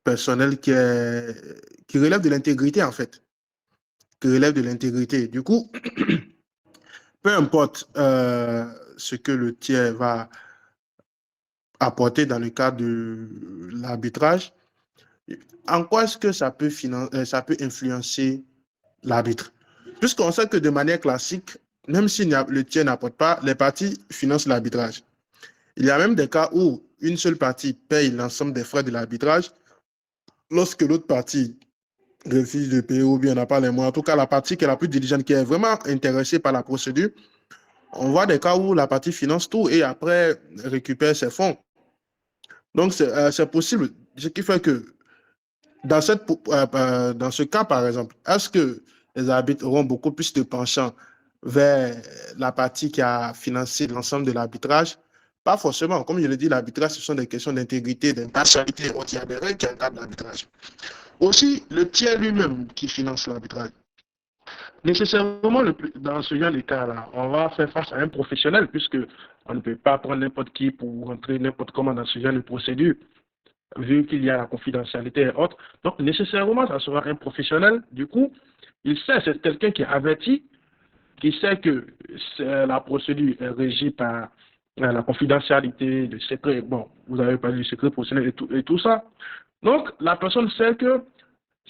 [SPEAKER 3] personnelle, qui relève de l'intégrité, en fait. Qui relève de l'intégrité. Du coup, peu importe ce que le tiers va apporter dans le cadre de l'arbitrage, en quoi est-ce que ça peut influencer l'arbitre? Puisqu'on sait que de manière classique, même si le tiers n'apporte pas, les parties financent l'arbitrage. Il y a même des cas où une seule partie paye l'ensemble des frais de l'arbitrage lorsque l'autre partie refuse de payer ou bien n'a pas les moyens. En tout cas, la partie qui est la plus diligente, qui est vraiment intéressée par la procédure, on voit des cas où la partie finance tout et après récupère ses fonds. Donc, c'est possible. Ce qui fait que dans ce cas, par exemple, est-ce que les arbitres auront beaucoup plus de penchant vers la partie qui a financé l'ensemble de l'arbitrage? Pas forcément. Comme je l'ai dit, l'arbitrage, ce sont des questions d'intégrité, d'impartialité. Il y a des règles qui encadrent l'arbitrage. Aussi, le tiers lui-même qui finance l'arbitrage. Nécessairement, dans ce genre de cas-là, on va faire face à un professionnel, puisque on ne peut pas prendre n'importe qui pour rentrer n'importe comment dans ce genre de procédure, vu qu'il y a la confidentialité et autres. Donc, nécessairement, ça sera un professionnel. Du coup, il sait, c'est quelqu'un qui est averti, qui sait que la procédure est régie par la confidentialité, le secret. Bon, vous avez parlé du secret professionnel et tout ça. Donc, la personne sait que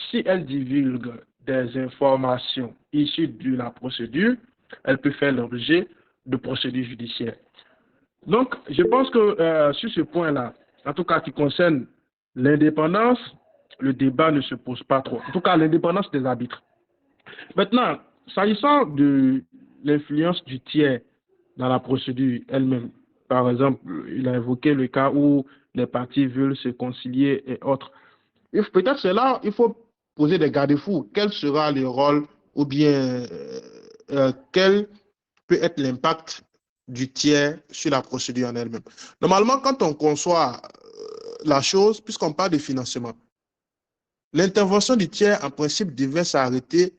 [SPEAKER 3] si elle divulgue des informations issues de la procédure, elle peut faire l'objet de procédures judiciaires. Donc, je pense que sur ce point-là, en tout cas qui concerne l'indépendance, le débat ne se pose pas trop. En tout cas, l'indépendance des arbitres. Maintenant, s'agissant de l'influence du tiers dans la procédure elle-même, par exemple, il a évoqué le cas où les parties veulent se concilier et autres. Peut-être c'est là, il faut poser des garde-fous. Quel sera le rôle ou bien quel peut être l'impact du tiers sur la procédure en elle-même? Normalement, quand on conçoit la chose, puisqu'on parle de financement, l'intervention du tiers, en principe, devait s'arrêter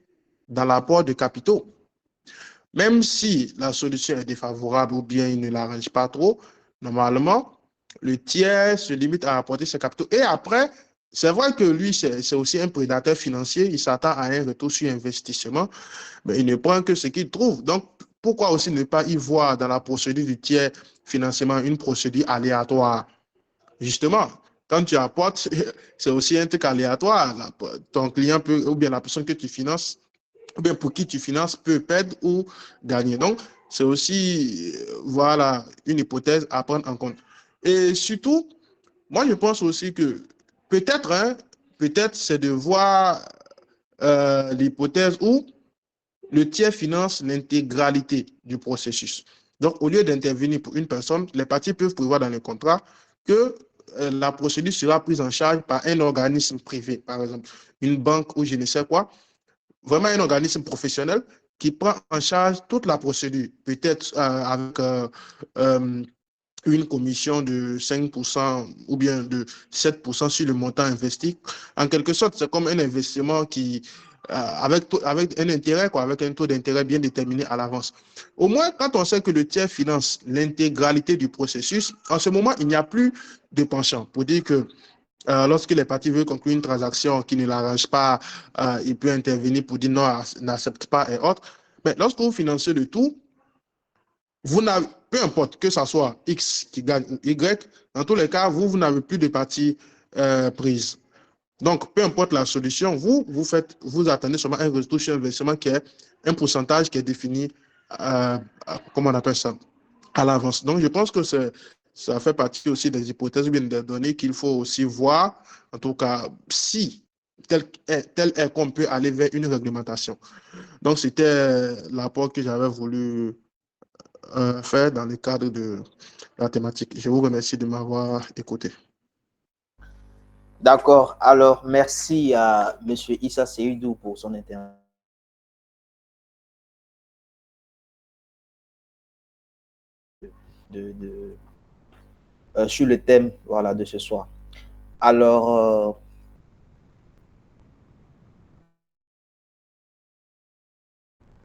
[SPEAKER 3] dans l'apport de capitaux. Même si la solution est défavorable ou bien il ne l'arrange pas trop, normalement, le tiers se limite à apporter ses capitaux. Et après, c'est vrai que lui, c'est aussi un prédateur financier. Il s'attend à un retour sur investissement, mais il ne prend que ce qu'il trouve. Donc, pourquoi aussi ne pas y voir dans la procédure du tiers financement une procédure aléatoire? Justement, quand tu apportes, c'est aussi un truc aléatoire. Ton client peut, ou bien la personne que tu finances, ou bien pour qui tu finances, peut perdre ou gagner. Donc, c'est aussi, voilà, une hypothèse à prendre en compte. Et surtout, moi, je pense aussi que peut-être, hein, peut-être c'est de voir l'hypothèse où le tiers finance l'intégralité du processus. Donc, au lieu d'intervenir pour une personne, les parties peuvent prévoir dans le contrat que la procédure sera prise en charge par un organisme privé, par exemple une banque ou je ne sais quoi, vraiment un organisme professionnel qui prend en charge toute la procédure, peut-être avec une commission de 5% ou bien de 7% sur le montant investi. En quelque sorte, c'est comme un investissement qui, avec un intérêt, quoi, avec un taux d'intérêt bien déterminé à l'avance. Au moins, quand on sait que le tiers finance l'intégralité du processus, en ce moment, il n'y a plus de penchant pour dire que lorsque les parties veulent conclure une transaction qui ne l'arrange pas, il peut intervenir pour dire non, n'accepte pas et autres. Mais lorsque vous financez le tout, vous n'avez, peu importe que ce soit X qui gagne ou Y, dans tous les cas, vous n'avez plus de partie prise. Donc, peu importe la solution, vous attendez seulement un retour sur investissement qui est un pourcentage qui est défini, comment on appelle ça, à l'avance. Donc, je pense que ça fait partie aussi des hypothèses ou bien des données qu'il faut aussi voir, en tout cas, si tel est qu'on peut aller vers une réglementation. Donc, c'était l'apport que j'avais voulu faire dans le cadre de la thématique. Je vous remercie de m'avoir écouté.
[SPEAKER 1] D'accord. Alors, merci à M. Issa Seydou pour son intervention. Sur le thème, voilà, de ce soir. Alors,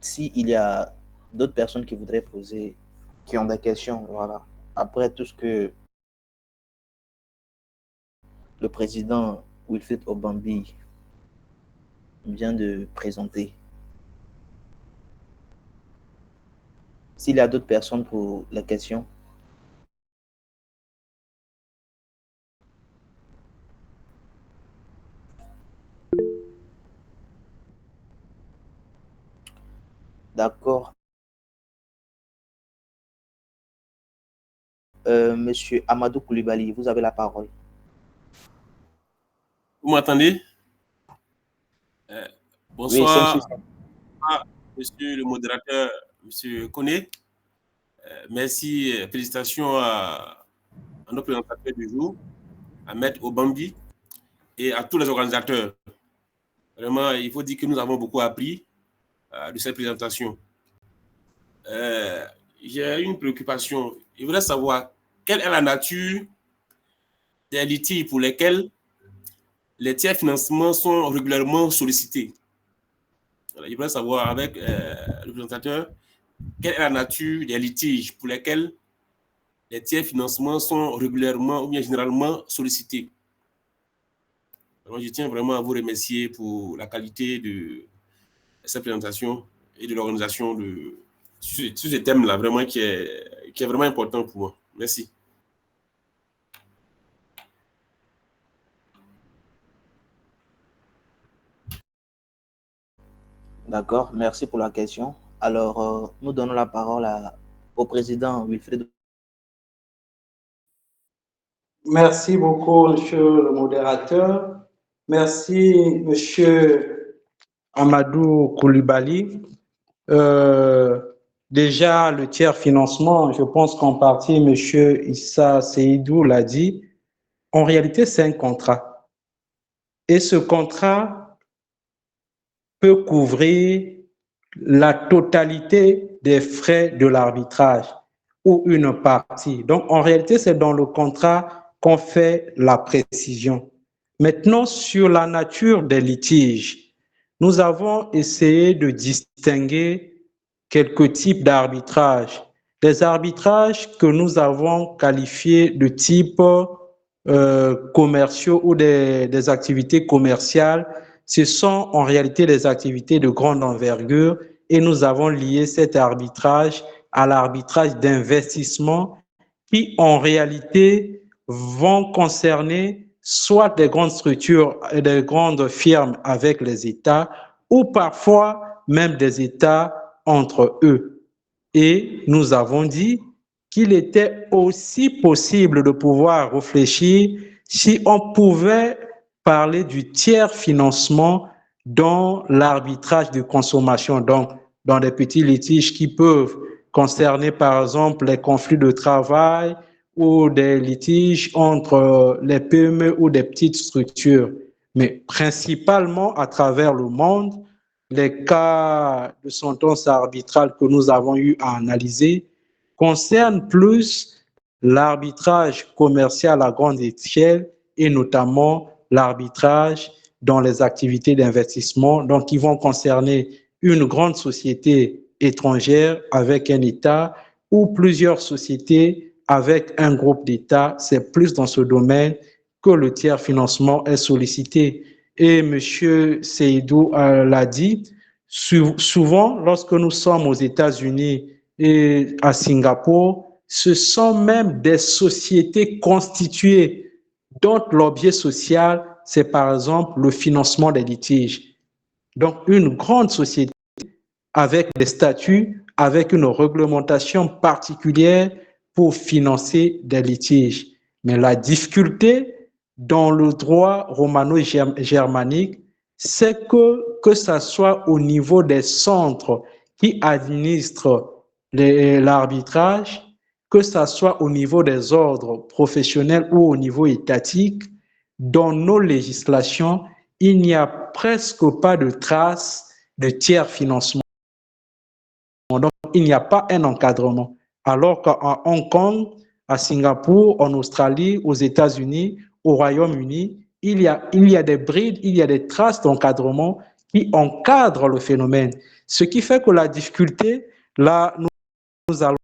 [SPEAKER 1] s'il y a d'autres personnes qui voudraient poser, qui ont des questions, voilà, après tout ce que le président Wilfred Obambi vient de présenter. S'il y a d'autres personnes pour la question. D'accord. Monsieur Amadou Koulibaly, vous avez la parole.
[SPEAKER 4] Vous m'entendez? Bonsoir,
[SPEAKER 1] oui,
[SPEAKER 4] monsieur le modérateur, monsieur Koné. Merci, félicitations à nos présentateurs du jour, à Maître Obambi et à tous les organisateurs. Vraiment, il faut dire que nous avons beaucoup appris de cette présentation. J'ai une préoccupation. Je voudrais savoir quelle est la nature des litiges pour lesquels les tiers financements sont régulièrement sollicités. Je voudrais savoir avec le présentateur quelle est la nature des litiges pour lesquels les tiers financements sont régulièrement ou bien généralement sollicités. Alors, je tiens vraiment à vous remercier pour la qualité de cette présentation et de l'organisation sur ce thème-là, vraiment qui est vraiment important pour moi. Merci.
[SPEAKER 1] D'accord, merci pour la question. Alors, nous donnons la parole au président Wilfred.
[SPEAKER 2] Merci beaucoup, monsieur le modérateur. Merci, monsieur Amadou Koulibaly. Déjà, le tiers financement, je pense qu'en partie, monsieur Issa Seydou l'a dit, en réalité, c'est un contrat. Et ce contrat peut couvrir la totalité des frais de l'arbitrage ou une partie. Donc, en réalité, c'est dans le contrat qu'on fait la précision. Maintenant, sur la nature des litiges, nous avons essayé de distinguer quelques types d'arbitrage. Des arbitrages que nous avons qualifiés de type commerciaux ou des activités commerciales, ce sont en réalité des activités de grande envergure et nous avons lié cet arbitrage à l'arbitrage d'investissement qui en réalité vont concerner soit des grandes structures, des grandes firmes avec les États ou parfois même des États entre eux. Et nous avons dit qu'il était aussi possible de pouvoir réfléchir si on pouvait parler du tiers financement dans l'arbitrage de consommation, donc dans des petits litiges qui peuvent concerner par exemple les conflits de travail ou des litiges entre les PME ou des petites structures. Mais principalement à travers le monde, les cas de sentence arbitrale que nous avons eu à analyser concernent plus l'arbitrage commercial à grande échelle et notamment l'arbitrage dans les activités d'investissement, donc qui vont concerner une grande société étrangère avec un État ou plusieurs sociétés avec un groupe d'États. C'est plus dans ce domaine que le tiers financement est sollicité. Et M. Seydou l'a dit, souvent, lorsque nous sommes aux États-Unis et à Singapour, ce sont même des sociétés constituées dont l'objet social, c'est par exemple le financement des litiges. Donc, une grande société avec des statuts, avec une réglementation particulière pour financer des litiges. Mais la difficulté dans le droit romano-germanique, c'est que ça soit au niveau des centres qui administrent l'arbitrage, que ça soit au niveau des ordres professionnels ou au niveau étatique, dans nos législations, il n'y a presque pas de traces de tiers financement. Donc, il n'y a pas un encadrement. Alors qu'à Hong Kong, à Singapour, en Australie, aux États-Unis, au Royaume-Uni, il y a des brides, il y a des traces d'encadrement qui encadrent le phénomène. Ce qui fait que la difficulté, là, nous allons,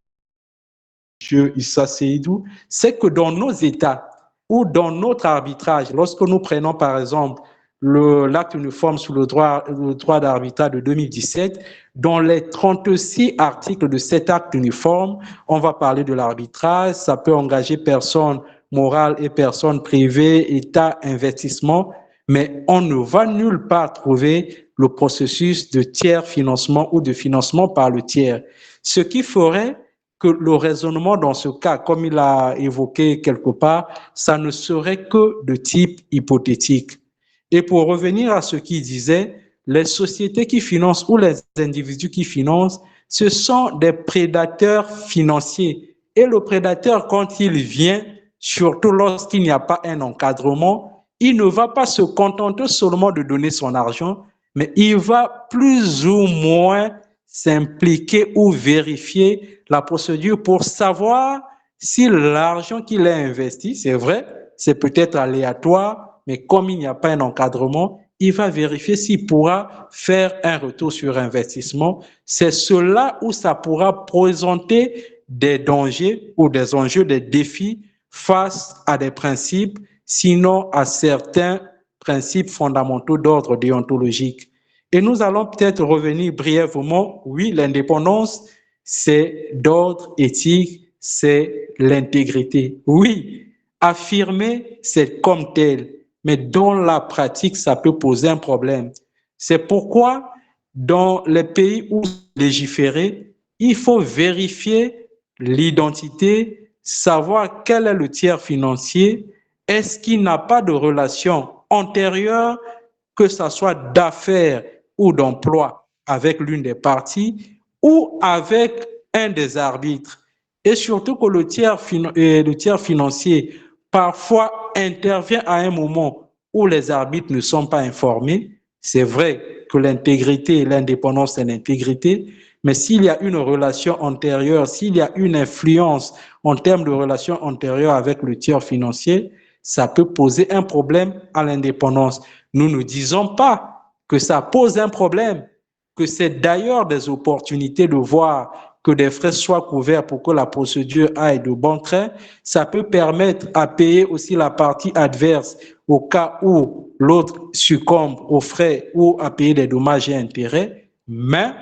[SPEAKER 2] M. Issa Seydou, c'est que dans nos États ou dans notre arbitrage, lorsque nous prenons par exemple l'acte uniforme sur le droit d'arbitrage de 2017, dans les 36 articles de cet acte uniforme, on va parler de l'arbitrage, ça peut engager personnes morales et personnes privées, État, investissement, mais on ne va nulle part trouver le processus de tiers financement ou de financement par le tiers. Ce qui ferait que le raisonnement dans ce cas, comme il a évoqué quelque part, ça ne serait que de type hypothétique. Et pour revenir à ce qu'il disait, les sociétés qui financent ou les individus qui financent, ce sont des prédateurs financiers. Et le prédateur, quand il vient, surtout lorsqu'il n'y a pas un encadrement, il ne va pas se contenter seulement de donner son argent, mais il va plus ou moins s'impliquer ou vérifier la procédure pour savoir si l'argent qu'il a investi, c'est vrai, c'est peut-être aléatoire, mais comme il n'y a pas un encadrement, il va vérifier s'il pourra faire un retour sur investissement. C'est cela où ça pourra présenter des dangers ou des enjeux, des défis face à des principes, sinon à certains principes fondamentaux d'ordre déontologique. Et nous allons peut-être revenir brièvement. Oui, l'indépendance, c'est d'ordre éthique, c'est l'intégrité. Oui, affirmer, c'est comme tel. Mais dans la pratique, ça peut poser un problème. C'est pourquoi, dans les pays où légiférer, il faut vérifier l'identité, savoir quel est le tiers financier, est-ce qu'il n'a pas de relation antérieure, que ce soit d'affaires ou d'emploi avec l'une des parties ou avec un des arbitres. Et surtout que le tiers financier parfois intervient à un moment où les arbitres ne sont pas informés. C'est vrai que l'intégrité et l'indépendance, c'est l'intégrité, Mais s'il y a une relation antérieure, s'il y a une influence en termes de relation antérieure avec le tiers financier, ça peut poser un problème à l'indépendance. Nous ne disons pas que ça pose un problème, que c'est d'ailleurs des opportunités de voir que des frais soient couverts pour que la procédure aille de bon train. Ça peut permettre à payer aussi la partie adverse au cas où l'autre succombe aux frais ou à payer des dommages et intérêts. Mais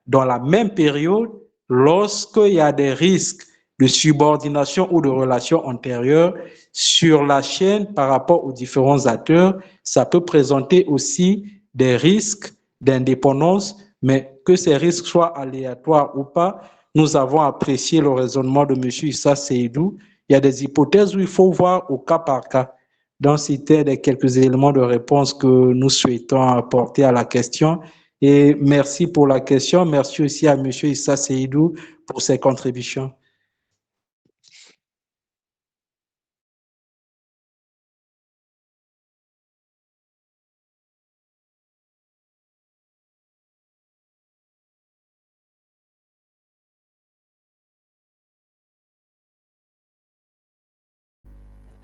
[SPEAKER 2] dans la même période, lorsqu'il y a des risques de subordination ou de relations antérieures sur la chaîne par rapport aux différents acteurs, ça peut présenter aussi des risques d'indépendance, mais que ces risques soient aléatoires ou pas, nous avons apprécié le raisonnement de M. Issa Seydou. Il y a des hypothèses où il faut voir au cas par cas. Donc, c'était les quelques éléments de réponse que nous souhaitons apporter à la question. Et merci pour la question. Merci aussi à M. Issa Seydou pour ses contributions.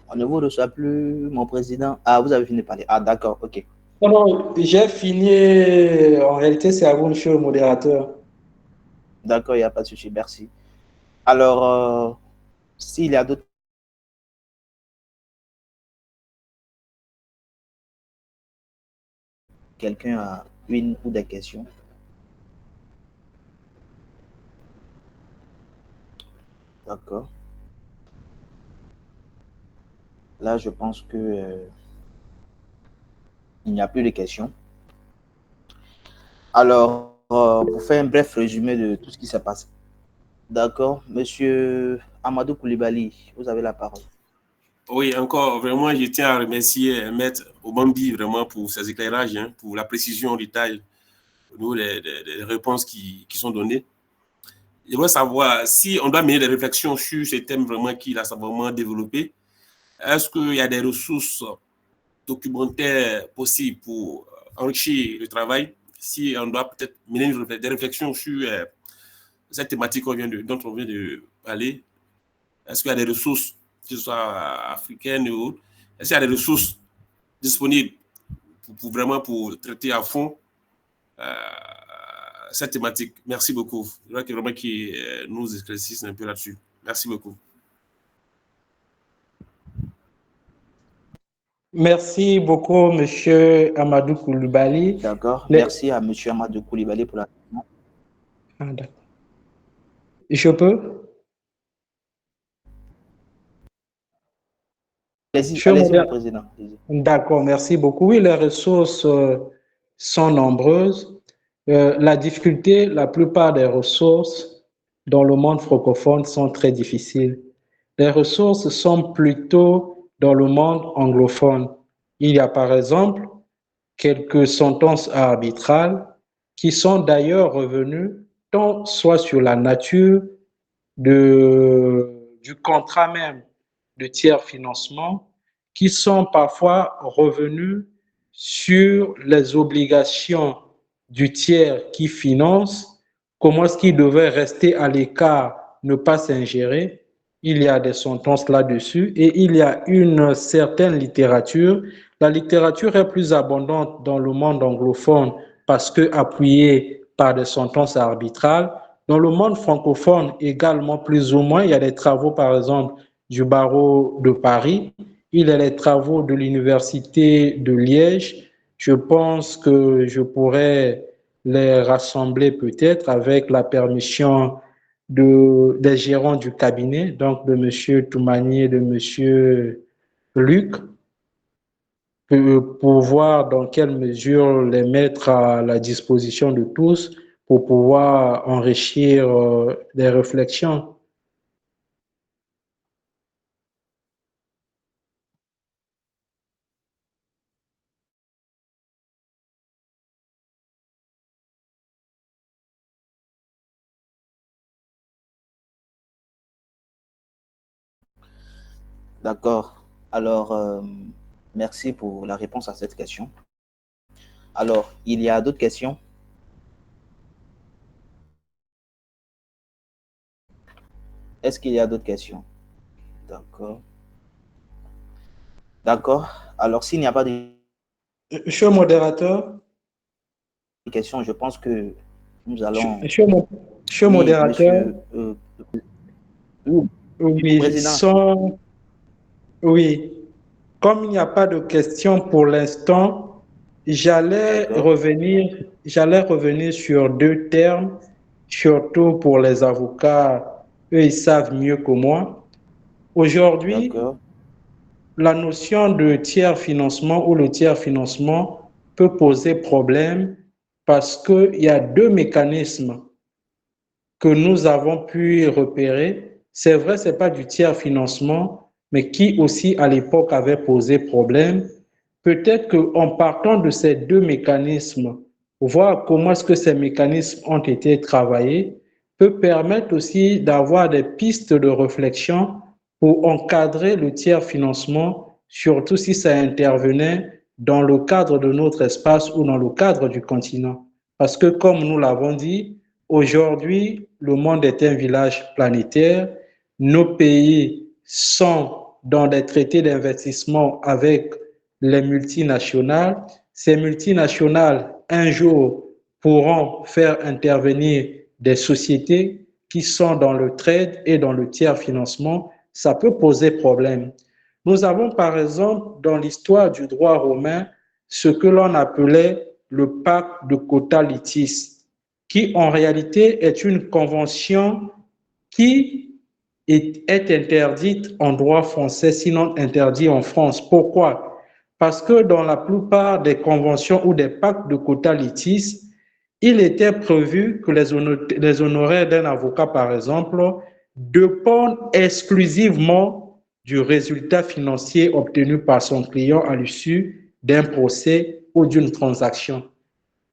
[SPEAKER 1] On ne vous reçoit plus, mon président. Ah, vous avez fini de parler. Ah, d'accord, ok.
[SPEAKER 2] Non, j'ai fini. En réalité, c'est à vous, monsieur le modérateur.
[SPEAKER 1] D'accord, il n'y a pas de souci, merci. Alors, s'il y a d'autres... Quelqu'un a une ou des questions? D'accord. Là, je pense que il n'y a plus de questions. Alors, pour faire un bref résumé de tout ce qui s'est passé. D'accord. Monsieur Amadou Koulibaly, vous avez la parole.
[SPEAKER 4] Oui, encore, vraiment, je tiens à remercier Maître Obambi vraiment pour ses éclairages, hein, pour la précision en détail, les réponses qui sont données. Je voudrais savoir si on doit mener des réflexions sur ces thèmes vraiment qu'il a savamment développés. Est-ce qu'il y a des ressources documentaires possibles pour enrichir le travail? Si on doit peut-être mener des réflexions sur cette thématique dont on vient de parler, est-ce qu'il y a des ressources, que ce soit africaines ou autres, est-ce qu'il y a des ressources disponibles pour vraiment pour traiter à fond cette thématique? Merci beaucoup. Je voudrais vraiment qu'ils nous éclaircissent un peu là-dessus. Merci beaucoup.
[SPEAKER 2] Merci beaucoup, monsieur Amadou Koulibaly.
[SPEAKER 1] D'accord. Merci à monsieur Amadou Koulibaly pour la question.
[SPEAKER 2] Ah, d'accord. Je peux?
[SPEAKER 1] Allez-y, mon président.
[SPEAKER 2] D'accord, merci beaucoup. Oui, les ressources sont nombreuses. La difficulté, la plupart des ressources dans le monde francophone sont très difficiles. Les ressources sont plutôt dans le monde anglophone. Il y a par exemple quelques sentences arbitrales qui sont d'ailleurs revenues tant soit sur la nature du contrat même de tiers financement, qui sont parfois revenus sur les obligations du tiers qui finance, comment est-ce qu'il devait rester à l'écart, ne pas s'ingérer. Il y a des sentences là-dessus et il y a une certaine littérature. La littérature est plus abondante dans le monde anglophone parce que appuyée par des sentences arbitrales. Dans le monde francophone également, plus ou moins, il y a des travaux, par exemple, du barreau de Paris, il y a les travaux de l'université de Liège. Je pense que je pourrais les rassembler peut-être avec la permission des gérants du cabinet, donc de M. Toumani et de M. Luc, pour voir dans quelle mesure les mettre à la disposition de tous pour pouvoir enrichir des réflexions.
[SPEAKER 1] D'accord. Alors, merci pour la réponse à cette question. Alors, il y a d'autres questions? Est-ce qu'il y a d'autres questions? D'accord. D'accord. Alors, s'il n'y a pas de
[SPEAKER 2] Monsieur le modérateur,
[SPEAKER 1] questions, je pense que nous allons...
[SPEAKER 2] monsieur le
[SPEAKER 1] Oui,
[SPEAKER 2] modérateur,
[SPEAKER 1] monsieur... oui,
[SPEAKER 2] oui,
[SPEAKER 1] président.
[SPEAKER 2] oui, comme il n'y a pas de questions pour l'instant,
[SPEAKER 1] D'accord.
[SPEAKER 2] j'allais revenir sur deux termes, surtout pour les avocats, eux, ils savent mieux que moi. Aujourd'hui,
[SPEAKER 1] D'accord.
[SPEAKER 2] la notion de tiers financement ou le tiers financement peut poser problème parce qu'il y a deux mécanismes que nous avons pu repérer. C'est vrai, ce n'est pas du tiers financement, mais qui aussi à l'époque avait posé problème. Peut-être qu'en partant de ces deux mécanismes, voir comment est-ce que ces mécanismes ont été travaillés, peut permettre aussi d'avoir des pistes de réflexion pour encadrer le tiers financement, surtout si ça intervenait dans le cadre de notre espace ou dans le cadre du continent. Parce que comme nous l'avons dit, aujourd'hui, le monde est un village planétaire. Nos pays sont dans des traités d'investissement avec les multinationales. Ces multinationales, un jour, pourront faire intervenir des sociétés qui sont dans le trade et dans le tiers financement. Ça peut poser problème. Nous avons par exemple dans l'histoire du droit romain ce que l'on appelait le pacte de Cota Litis, qui en réalité est une convention qui est interdite en droit français, sinon interdite en France. Pourquoi? Parce que dans la plupart des conventions ou des pactes de Cota Litis, il était prévu que les honoraires d'un avocat, par exemple, dépendent exclusivement du résultat financier obtenu par son client à l'issue d'un procès ou d'une transaction.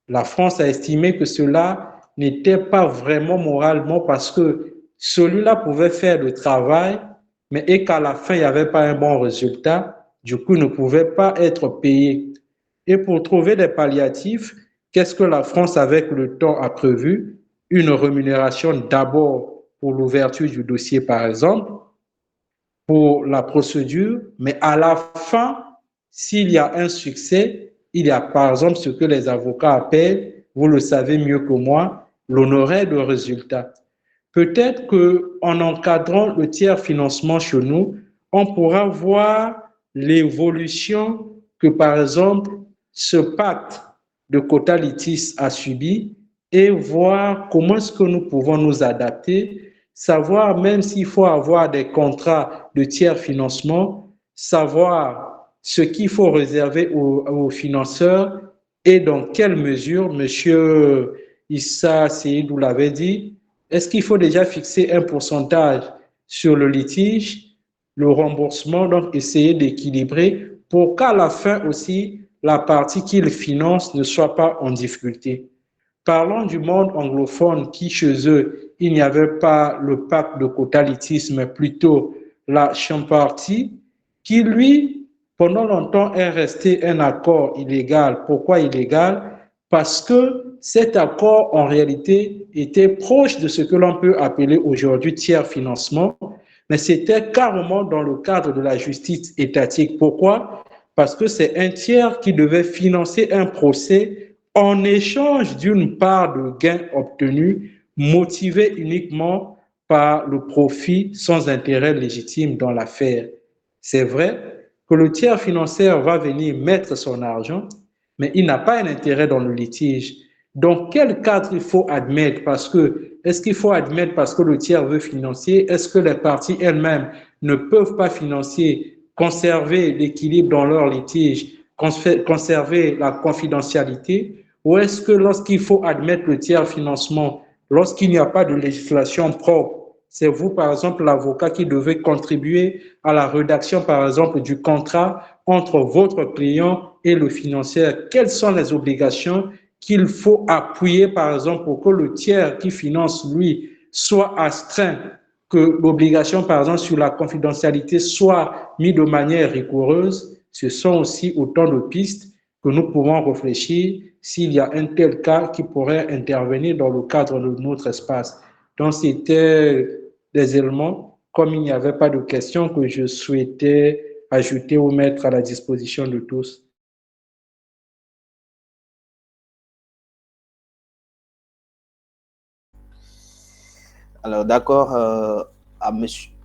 [SPEAKER 2] La France a estimé que cela n'était pas vraiment moralement parce que celui-là pouvait faire le travail, mais et qu'à la fin, il n'y avait pas un bon résultat, du coup, il ne pouvait pas être payé. Et pour trouver des palliatifs, qu'est-ce que la France, avec le temps, a prévu? Une rémunération d'abord pour l'ouverture du dossier, par exemple, pour la procédure, mais à la fin, s'il y a un succès, il y a par exemple ce que les avocats appellent, vous le savez mieux que moi, l'honoraire de résultat. Peut-être qu'en encadrant le tiers financement chez nous, on pourra voir l'évolution que, par exemple, ce pacte de Cota Litis a subi et voir comment est-ce que nous pouvons nous adapter, savoir même s'il faut avoir des contrats de tiers financement, savoir ce qu'il faut réserver aux financeurs et dans quelle mesure, Monsieur Issa Seydou l'avait dit, est-ce qu'il faut déjà fixer un pourcentage sur le litige, le remboursement, donc essayer d'équilibrer pour qu'à la fin aussi, la partie qu'il finance ne soit pas en difficulté. Parlons du monde anglophone qui, chez eux, il n'y avait pas le pacte de quota litis, mais plutôt la Champartie, qui, lui, pendant longtemps, est resté un accord illégal. Pourquoi illégal? Parce que cet accord, en réalité, était proche de ce que l'on peut appeler aujourd'hui tiers financement, mais c'était carrément dans le cadre de la justice étatique. Pourquoi? Parce que c'est un tiers qui devait financer un procès en échange d'une part de gain obtenu, motivé uniquement par le profit sans intérêt légitime dans l'affaire. C'est vrai que le tiers financier va venir mettre son argent, mais il n'a pas un intérêt dans le litige. Donc, quel cadre il faut admettre? Parce que, est-ce qu'il faut admettre parce que le tiers veut financer? Est-ce que les parties elles-mêmes ne peuvent pas financer, conserver l'équilibre dans leur litige, conserver la confidentialité? Ou est-ce que lorsqu'il faut admettre le tiers financement, lorsqu'il n'y a pas de législation propre, c'est vous, par exemple, l'avocat qui devez contribuer à la rédaction, par exemple, du contrat entre votre client et le financier. Quelles sont les obligations qu'il faut appuyer, par exemple, pour que le tiers qui finance, lui, soit astreint, que l'obligation, par exemple, sur la confidentialité soit mise de manière rigoureuse? Ce sont aussi autant de pistes que nous pouvons réfléchir s'il y a un tel cas qui pourrait intervenir dans le cadre de notre espace. Donc, c'était des éléments, comme il n'y avait pas de questions, que je souhaitais ajouter ou mettre à la disposition de tous.
[SPEAKER 1] Alors, d'accord,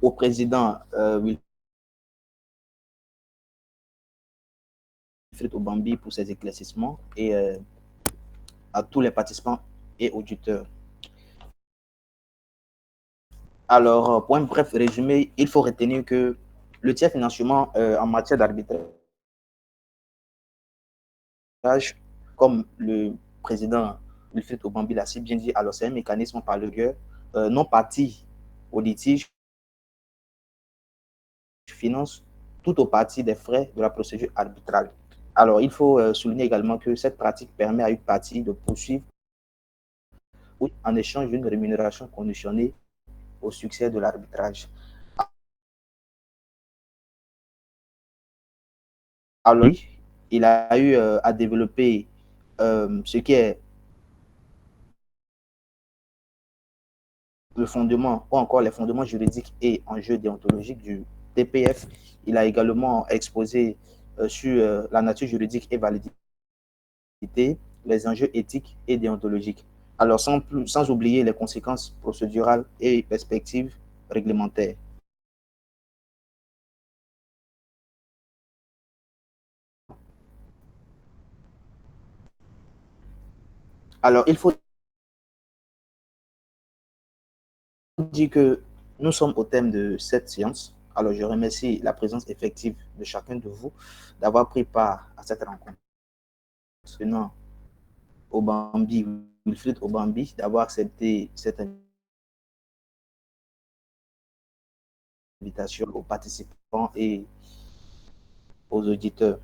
[SPEAKER 1] au président Wilfried Obambi pour ses éclaircissements et à tous les participants et auditeurs. Alors, pour un bref résumé, il faut retenir que le tiers financement en matière d'arbitrage, comme le président Wilfried Obambi l'a si bien dit, alors c'est un mécanisme par lequel non partis au litige finance tout au parti des frais de la procédure arbitrale. Alors, il faut souligner également que cette pratique permet à une partie de poursuivre en échange d'une rémunération conditionnée au succès de l'arbitrage. Alors, il a eu à développer ce qui est le fondement ou encore les fondements juridiques et enjeux déontologiques du TPF. Il a également exposé sur la nature juridique et validité, les enjeux éthiques et déontologiques. Alors, sans oublier les conséquences procédurales et perspectives réglementaires. Alors, il faut dire que nous sommes au thème de cette séance. Alors, je remercie la présence effective de chacun de vous d'avoir pris part à cette rencontre. Sinon, Obambi, Wilfried Obambi, d'avoir accepté cette invitation aux participants et aux auditeurs.